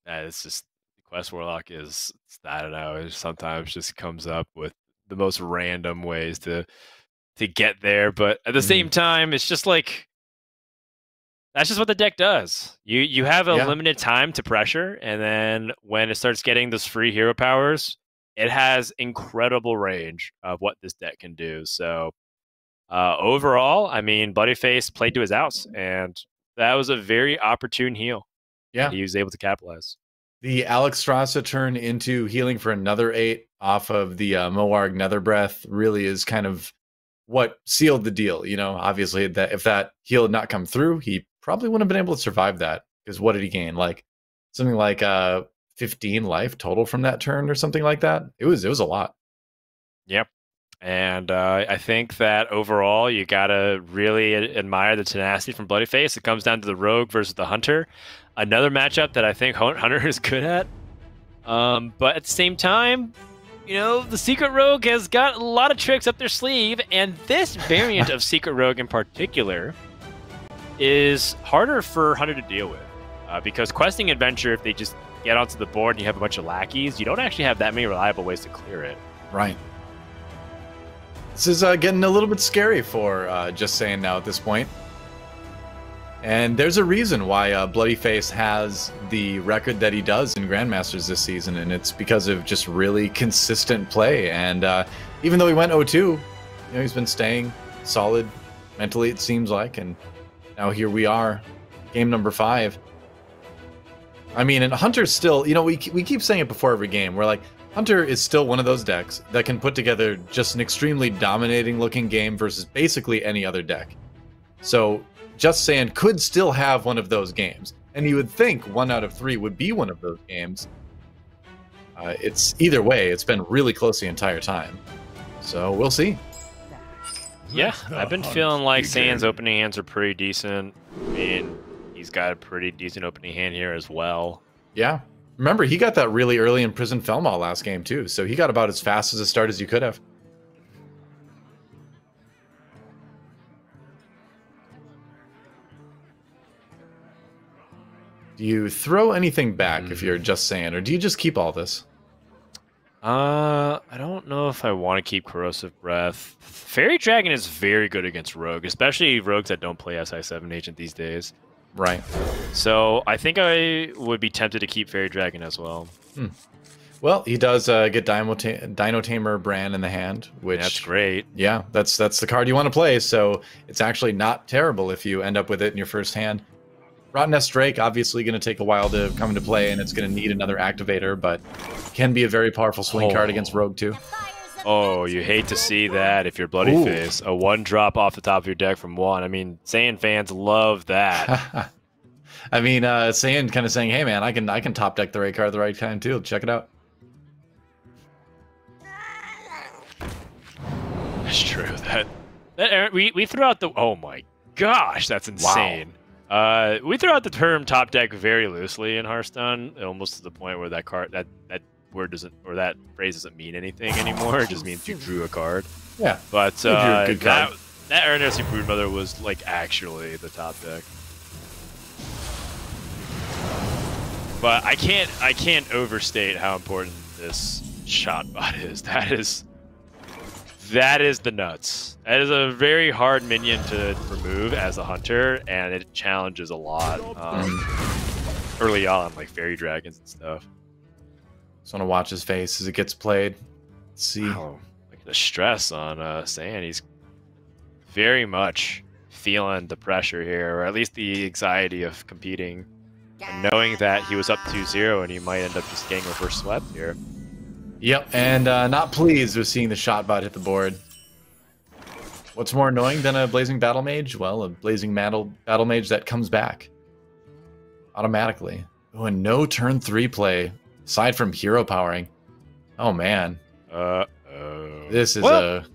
[SPEAKER 1] It's just Quest Warlock is, I don't know, it sometimes just comes up with the most random ways to get there, but at the same time, it's just like that's just what the deck does. You have a limited time to pressure, and then when it starts getting those free hero powers, it has incredible range of what this deck can do. So overall, I mean, bloodyface played to his outs, and that was a very opportune heal.
[SPEAKER 2] Yeah,
[SPEAKER 1] he was able to capitalize.
[SPEAKER 2] The Alex Strasza turn into healing for another 8 off of the Moarg Nether Breath really is kind of what sealed the deal. You know, obviously, that if that heal had not come through, he probably wouldn't have been able to survive that. Because what did he gain? Like something like 15 life total from that turn or something like that. It was a lot.
[SPEAKER 1] Yep. And I think that overall, you gotta really admire the tenacity from bloodyface. It comes down to the rogue versus the hunter. Another matchup that I think hunter is good at. But at the same time, you know, the secret rogue has got a lot of tricks up their sleeve, and this variant of secret rogue in particular is harder for hunter to deal with. Because questing adventure, if they just get onto the board and you have a bunch of lackeys, you don't actually have that many reliable ways to clear it.
[SPEAKER 2] Right. This is getting a little bit scary for Just Saying now at this point. And there's a reason why bloodyface has the record that he does in Grandmasters this season, and it's because of just really consistent play. And even though he went 0-2, you know, he's been staying solid mentally, it seems like. And now here we are, game number 5. I mean, and Hunter's still, you know, we keep saying it before every game. We're like, Hunter is still one of those decks that can put together just an extremely dominating looking game versus basically any other deck. So Just Saying could still have one of those games. And you would think 1 out of 3 would be one of those games. It's either way, it's been really close the entire time. So we'll see.
[SPEAKER 1] Yeah, I've been feeling like Saiyan's opening hands are pretty decent. I mean, he's got a pretty decent opening hand here as well.
[SPEAKER 2] Yeah. Remember, he got that really early in Prison Felmall last game, too. So he got about as fast as a start as you could have. Do you throw anything back if you're Just Saying, or do you just keep all this?
[SPEAKER 1] I don't know if I want to keep Corrosive Breath. Fairy Dragon is very good against Rogue, especially rogues that don't play SI7 Agent these days.
[SPEAKER 2] Right.
[SPEAKER 1] So I think I would be tempted to keep Fairy Dragon as well.
[SPEAKER 2] Well, he does get Dino Tamer Bran in the hand, which
[SPEAKER 1] That's great.
[SPEAKER 2] Yeah, that's the card you want to play. So it's actually not terrible if you end up with it in your first hand. Rottennest Drake obviously going to take a while to come into play, and it's going to need another activator, but can be a very powerful swing card against Rogue too.
[SPEAKER 1] Oh, you hate to see that if you're bloodyface. A 1-drop off the top of your deck from 1. I mean, Saiyan fans love that.
[SPEAKER 2] I mean, Saiyan kind of saying, "Hey, man, I can top deck the right card at the right time too. Check it out."
[SPEAKER 1] That's true. We threw out the. Oh my gosh, that's insane. Wow. We threw out the term top deck very loosely in Hearthstone, almost to the point where that card that word doesn't, or that phrase doesn't mean anything anymore. It just means you drew a card.
[SPEAKER 2] Yeah.
[SPEAKER 1] But
[SPEAKER 2] good card.
[SPEAKER 1] that Earnestly Broodmother was like actually the top deck. But I can't overstate how important this shot bot is. That is the nuts. That is a very hard minion to remove as a hunter, and it challenges a lot early on, like fairy dragons and stuff.
[SPEAKER 2] Just want to watch his face as it gets played. Let's see.
[SPEAKER 1] Wow. Look at the stress on Saiyan. He's very much feeling the pressure here, or at least the anxiety of competing, and knowing that he was up 2-0 and he might end up just getting reverse swept here.
[SPEAKER 2] Yep, and not pleased with seeing the shot bot hit the board. What's more annoying than a Blazing Battle Mage? Well, a Blazing Battle Mage that comes back automatically. Oh, and no turn 3 play, aside from hero powering. Oh, man. This is a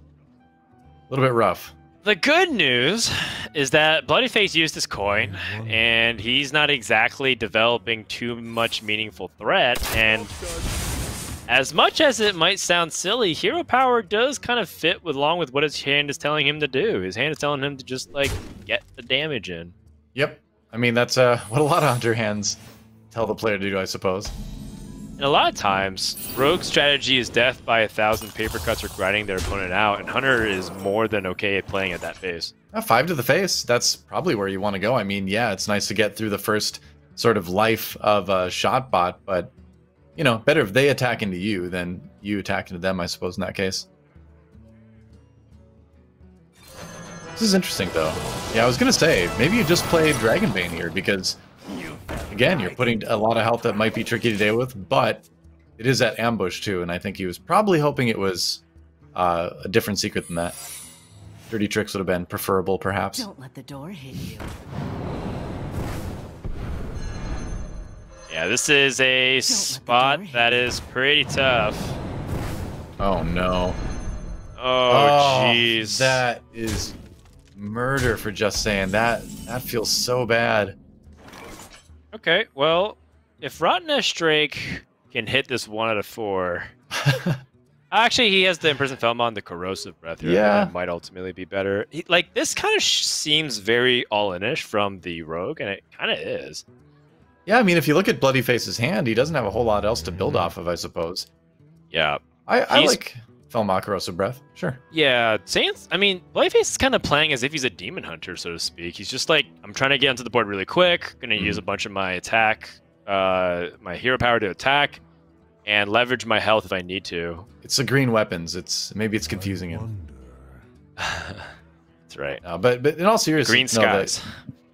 [SPEAKER 2] little bit rough.
[SPEAKER 1] The good news is that Bloodyface used his coin, and he's not exactly developing too much meaningful threat, and as much as it might sound silly, hero power does kind of fit along with what his hand is telling him to do. His hand is telling him to just, like, get the damage in.
[SPEAKER 2] Yep. I mean, that's what a lot of hunter hands tell the player to do, I suppose.
[SPEAKER 1] And a lot of times, rogue strategy is death by 1,000 paper cuts or grinding their opponent out, and hunter is more than okay at playing at that phase.
[SPEAKER 2] 5 to the face, that's probably where you want to go. I mean, yeah, it's nice to get through the first sort of life of a shot bot, but, you know, better if they attack into you than you attack into them, I suppose, in that case. This is interesting, though. Yeah, I was going to say, maybe you just play Dragonbane here, because, again, you're putting a lot of health that might be tricky to deal with, but it is at ambush, too, and I think he was probably hoping it was a different secret than that. Dirty Tricks would have been preferable, perhaps.
[SPEAKER 4] Don't let the door hit you.
[SPEAKER 1] Yeah, this is a spot that is pretty tough.
[SPEAKER 2] Oh, no.
[SPEAKER 1] Oh, jeez.
[SPEAKER 2] That is murder for Just Saiyan. That feels so bad.
[SPEAKER 1] Okay, well, if Rottennest Drake can hit this 1 out of 4... Actually, he has the Imprisoned Felmon, the Corrosive Breath here.
[SPEAKER 2] Yeah.
[SPEAKER 1] It might ultimately be better. Like, this kind of seems very all-in-ish from the Rogue, and it kind of is.
[SPEAKER 2] Yeah, I mean, if you look at Bloodyface's hand, he doesn't have a whole lot else to build off of, I suppose.
[SPEAKER 1] Yeah.
[SPEAKER 2] I like Felmon Corrosive Breath, sure.
[SPEAKER 1] Yeah, I mean, Bloodyface is kind of playing as if he's a demon hunter, so to speak. He's just like, I'm trying to get onto the board really quick, gonna use a bunch of my attack, my hero power to attack, and leverage my health if I need to.
[SPEAKER 2] It's the green weapons. Maybe it's confusing him.
[SPEAKER 1] That's right.
[SPEAKER 2] But in all seriousness,
[SPEAKER 1] green skies.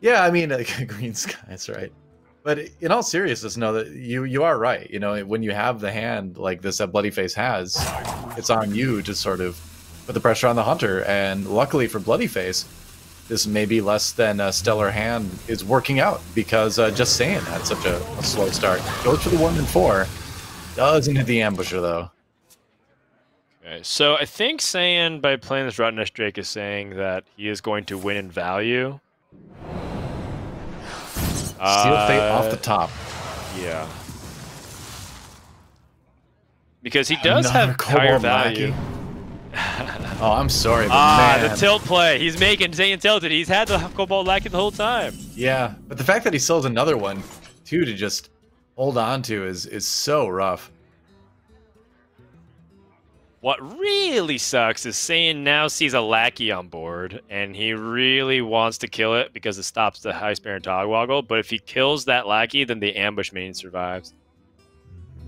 [SPEAKER 2] Yeah, I mean, green skies, right? But in all seriousness, know that you are right. You know, when you have the hand like this that Bloodyface has, it's on you to sort of put the pressure on the hunter. And luckily for Bloodyface, this maybe less than a stellar hand is working out, because Just Saiyan had such a slow start. Goes for the 1 and 4. Doesn't hit the ambusher, though.
[SPEAKER 1] Okay, so I think Saiyan, by playing this Rottennest Drake, is saying that he is going to win in value.
[SPEAKER 2] Steel Fate off the top.
[SPEAKER 1] Yeah. Because he does have higher value.
[SPEAKER 2] Oh, I'm sorry, but man.
[SPEAKER 1] The tilt play. He's making Saiyan tilted. He's had the Cobalt Lackey the whole time.
[SPEAKER 2] Yeah, but the fact that he sells another one, too, to just hold on to is so rough.
[SPEAKER 1] What really sucks is Saiyan now sees a Lackey on board, and he really wants to kill it because it stops the High Spear and Togwaggle, but if he kills that Lackey, then the ambush minion survives.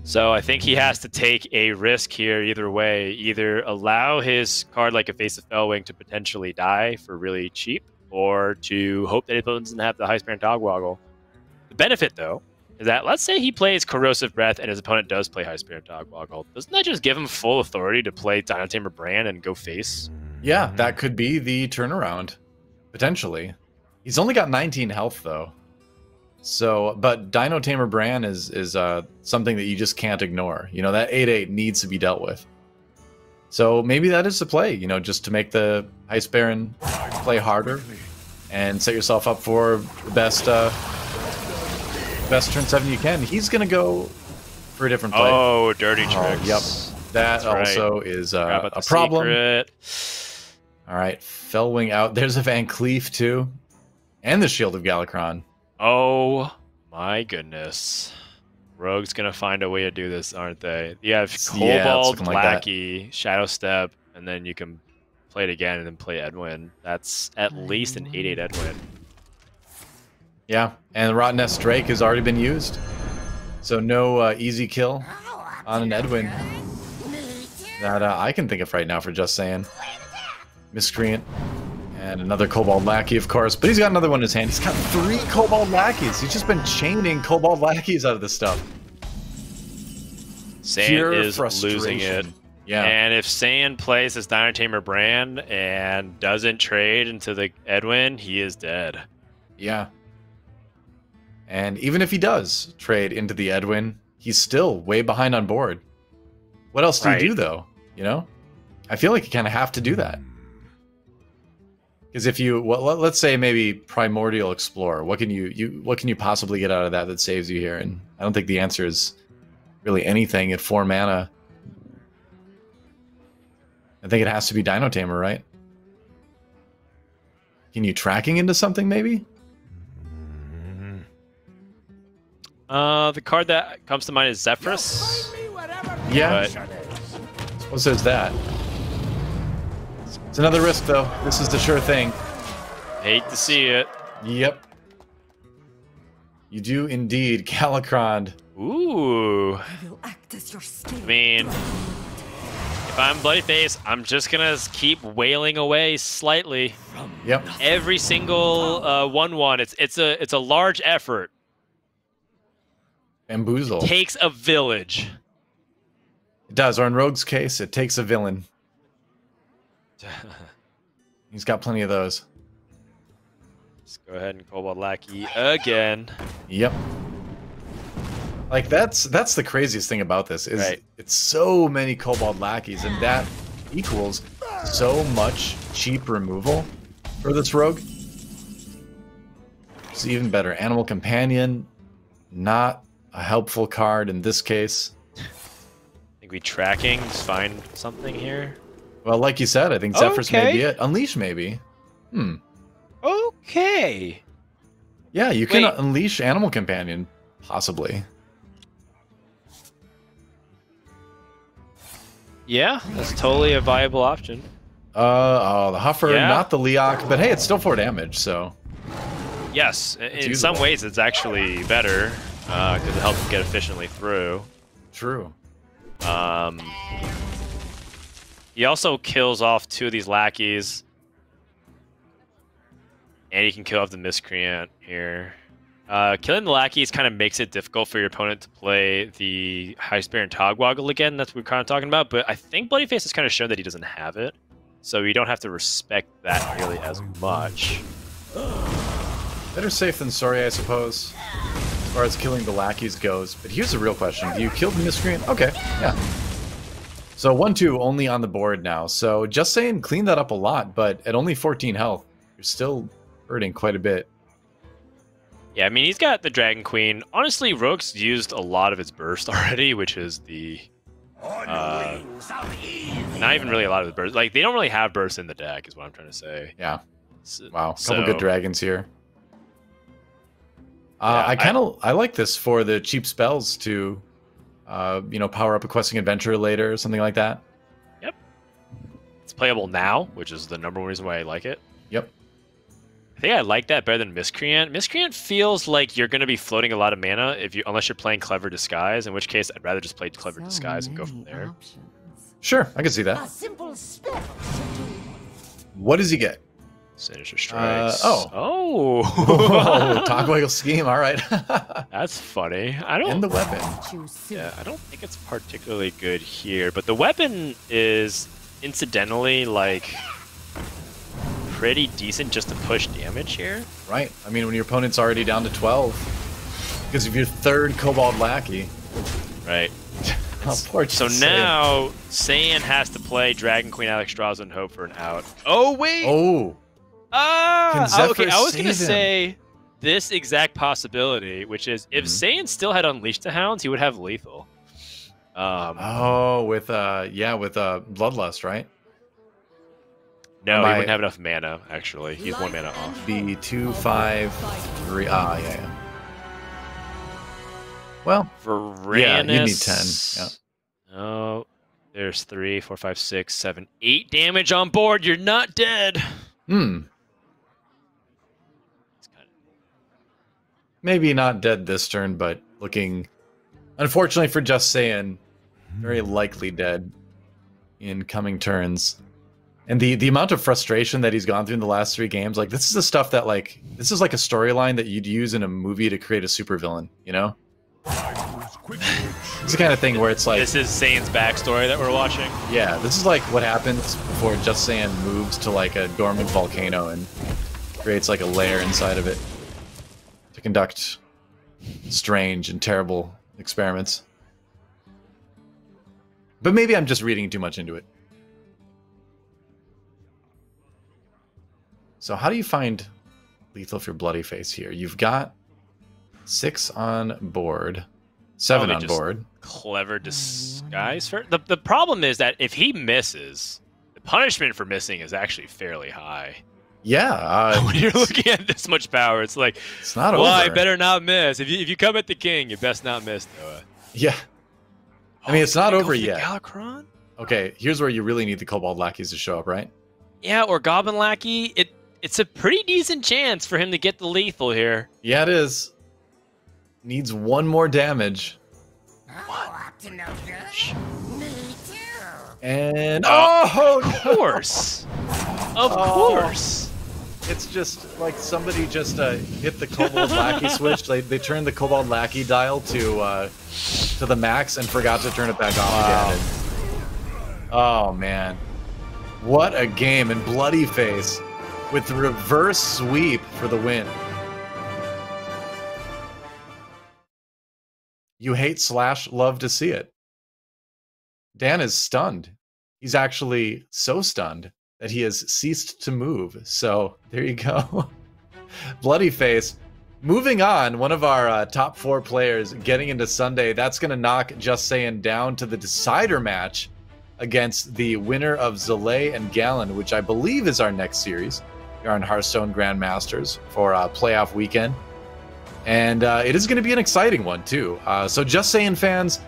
[SPEAKER 1] So I think he has to take a risk here either way. Either allow his card like a Face of Fellwing to potentially die for really cheap, or to hope that it doesn't have the High Spear and Togwaggle. The benefit, though, is that let's say he plays Corrosive Breath and his opponent does play High Spirit Dogwoggle. Doesn't that just give him full authority to play Dino Tamer Brand and go face?
[SPEAKER 2] Yeah, that could be the turnaround, potentially. He's only got 19 health though. So, but Dino Tamer Bran is something that you just can't ignore. You know, that 8/8 needs to be dealt with. So maybe that is the play, you know, just to make the Ice Baron play harder and set yourself up for the best turn 7 you can. He's gonna go for a different play.
[SPEAKER 1] Oh, dirty tricks.
[SPEAKER 2] Yep, that
[SPEAKER 1] That's
[SPEAKER 2] also
[SPEAKER 1] right.
[SPEAKER 2] is a problem.
[SPEAKER 1] Secret.
[SPEAKER 2] All right, Fellwing out. There's a Van Cleef too, and the Shield of Galakron.
[SPEAKER 1] Oh my goodness. Rogue's gonna find a way to do this, aren't they? You have Cobalt,
[SPEAKER 2] looking like that.
[SPEAKER 1] Lackey, Shadow Step, and then you can play it again and then play Edwin. That's at least an 8/8 Edwin.
[SPEAKER 2] Yeah, and the Rotten Nest Drake has already been used. So no easy kill on an Edwin that I can think of right now for Just Saying. Miscreant. And another Cobalt Lackey, of course. But he's got another one in his hand. He's got 3 Cobalt Lackeys. He's just been chaining Cobalt Lackeys out of this stuff.
[SPEAKER 1] Saiyan is losing it.
[SPEAKER 2] Yeah.
[SPEAKER 1] And if Saiyan plays his Dino Tamer Brand and doesn't trade into the Edwin, he is dead.
[SPEAKER 2] Yeah. And even if he does trade into the Edwin, he's still way behind on board. What else do you do, though? You know? I feel like you kind of have to do that. Because if you, well, let's say maybe Primordial Explorer, what can you possibly get out of that saves you here? And I don't think the answer is really anything at 4 mana. I think it has to be Dino Tamer, right? Can you tracking into something maybe?
[SPEAKER 1] The card that comes to mind is Zephyrus.
[SPEAKER 2] Yeah. Suppose there's that. It's another risk, though. This is the sure thing.
[SPEAKER 1] Hate to see it.
[SPEAKER 2] Yep. You do indeed, Galakron.
[SPEAKER 1] Ooh.
[SPEAKER 4] I will act as your skin.
[SPEAKER 1] I mean, if I'm Bloodyface, I'm just gonna keep wailing away slightly.
[SPEAKER 2] Yep.
[SPEAKER 1] Every single 1/1. It's a large effort.
[SPEAKER 2] Bamboozle.
[SPEAKER 1] Takes a village.
[SPEAKER 2] It does, or in Rogue's case, it takes a villain. He's got plenty of those.
[SPEAKER 1] Let's go ahead and Cobalt Lackey again.
[SPEAKER 2] Yep. Like that's the craziest thing about this is it's so many Cobalt Lackeys, and that equals so much cheap removal for this rogue. It's even better. Animal Companion, not a helpful card in this case.
[SPEAKER 1] I think we tracking to find something here.
[SPEAKER 2] Well, like you said, I think Zephyrus may be it. Unleash, maybe.
[SPEAKER 1] Okay.
[SPEAKER 2] Yeah, you can unleash Animal Companion, possibly.
[SPEAKER 1] Yeah, that's totally a viable option.
[SPEAKER 2] Oh, the Huffer, not the Leok, but hey, it's still 4 damage, so.
[SPEAKER 1] Yes, in some ways it's actually better, because it helps him get efficiently through.
[SPEAKER 2] True.
[SPEAKER 1] He also kills off 2 of these lackeys. And he can kill off the Miscreant here. Killing the lackeys kind of makes it difficult for your opponent to play the High Spirit Togwoggle again. That's what we're kind of talking about. But I think Bloodyface has kind of shown that he doesn't have it. So you don't have to respect that nearly as much.
[SPEAKER 2] Better safe than sorry, I suppose, as far as killing the lackeys goes. But here's a real question. Do you kill the Miscreant? Okay, yeah. So 1-2 only on the board now. So Just Saying, clean that up a lot, but at only 14 health, you're still hurting quite a bit.
[SPEAKER 1] Yeah, I mean, he's got the Dragon Queen. Honestly, Rogue's used a lot of its burst already, which is the... not even really a lot of the burst. Like, they don't really have burst in the deck, is what I'm trying to say.
[SPEAKER 2] Yeah. Wow, a couple good dragons here. I like this for the cheap spells to, you know, power up a Questing Adventure later or something like that.
[SPEAKER 1] Yep. It's playable now, which is the #1 reason why I like it.
[SPEAKER 2] Yep.
[SPEAKER 1] I think I like that better than Miscreant. Miscreant feels like you're going to be floating a lot of mana unless you're playing Clever Disguise, in which case I'd rather just play Clever Disguise and go from there.
[SPEAKER 2] Sure, I can see that.
[SPEAKER 4] A simple spell.
[SPEAKER 2] What does he get?
[SPEAKER 1] Sinister strikes.
[SPEAKER 2] Oh, Togwaggle scheme. All right.
[SPEAKER 1] That's funny. I don't.
[SPEAKER 2] And the weapon.
[SPEAKER 1] Yeah, I don't think it's particularly good here, but the weapon is incidentally like pretty decent just to push damage here.
[SPEAKER 2] Right. I mean, when your opponent's already down to 12, because of your third Kobold Lackey.
[SPEAKER 1] Right.
[SPEAKER 2] Oh, poor
[SPEAKER 1] so
[SPEAKER 2] Saiyan.
[SPEAKER 1] now Saiyan has to play Dragon Queen Alexstrasza and hope for an out. Oh wait.
[SPEAKER 2] Oh.
[SPEAKER 1] Okay. I was gonna say this exact possibility, which is if Saiyan still had Unleashed the Hounds, he would have lethal.
[SPEAKER 2] With Bloodlust, right?
[SPEAKER 1] No, he wouldn't have enough mana. Actually, he's 1 mana off.
[SPEAKER 2] Be 2, 5, 3. Yeah. Well,
[SPEAKER 1] Varanus.
[SPEAKER 2] Yeah, you need 10. Yeah.
[SPEAKER 1] Oh, there's 3, 4, 5, 6, 7, 8 damage on board. You're not dead.
[SPEAKER 2] Maybe not dead this turn, but looking, unfortunately for Just Saiyan, very likely dead in coming turns. And the amount of frustration that he's gone through in the last 3 games, like this is the stuff that this is like a storyline that you'd use in a movie to create a supervillain, you know? It's the kind of thing where it's like...
[SPEAKER 1] This is Saiyan's backstory that we're watching?
[SPEAKER 2] Yeah, this is like what happens before Just Saiyan moves to like a dormant volcano and creates like a lair inside of it to conduct strange and terrible experiments. But maybe I'm just reading too much into it. So how do you find lethal for bloodyface here? You've got 6 on board, 7 on board.
[SPEAKER 1] Clever disguise. The problem is that if he misses, the punishment for missing is actually fairly high.
[SPEAKER 2] Yeah.
[SPEAKER 1] When you're looking at this much power, it's like,
[SPEAKER 2] it's not
[SPEAKER 1] well,
[SPEAKER 2] over.
[SPEAKER 1] I better not miss. If you come at the king, you best not miss, Noah.
[SPEAKER 2] Yeah. I mean, it's not over yet.
[SPEAKER 1] Galakrond?
[SPEAKER 2] Okay, here's where you really need the Kobold Lackeys to show up, right?
[SPEAKER 1] Yeah, or Goblin Lackey. It's a pretty decent chance for him to get the lethal here.
[SPEAKER 2] Yeah, it is. Needs 1 more damage. And
[SPEAKER 1] of course. Of course.
[SPEAKER 2] It's just like somebody just hit the Kobold Lackey switch. They turned the Kobold Lackey dial to the max and forgot to turn it back on again. And, oh man, what a game! And bloodyface with the reverse sweep for the win. You hate / love to see it. Dan is stunned. He's actually so stunned that he has ceased to move. So there you go. Bloodyface. Moving on, one of our top 4 players getting into Sunday. That's going to knock Just Saiyan down to the decider match against the winner of Zalay and Gallon, which I believe is our next series here on Hearthstone Grandmasters for playoff weekend. And it is going to be an exciting one, too. So Just Saiyan fans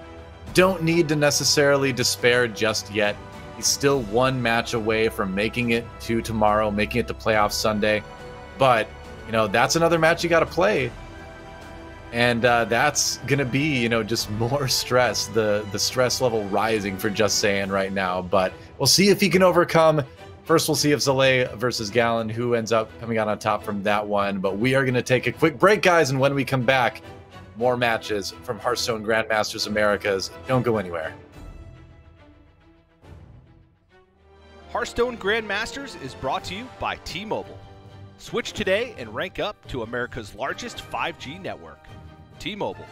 [SPEAKER 2] don't need to necessarily despair just yet. He's still 1 match away from making it to tomorrow, making it to playoff Sunday. But, you know, that's another match you got to play. And that's going to be, you know, just more stress, the stress level rising for Just Saiyan right now. But we'll see if he can overcome. First, we'll see if Zalay versus Gallon, who ends up coming out on top from that one. But we are going to take a quick break, guys. And when we come back, more matches from Hearthstone Grandmasters Americas. Don't go anywhere.
[SPEAKER 5] Hearthstone Grandmasters is brought to you by T-Mobile. Switch today and rank up to America's largest 5G network. T-Mobile.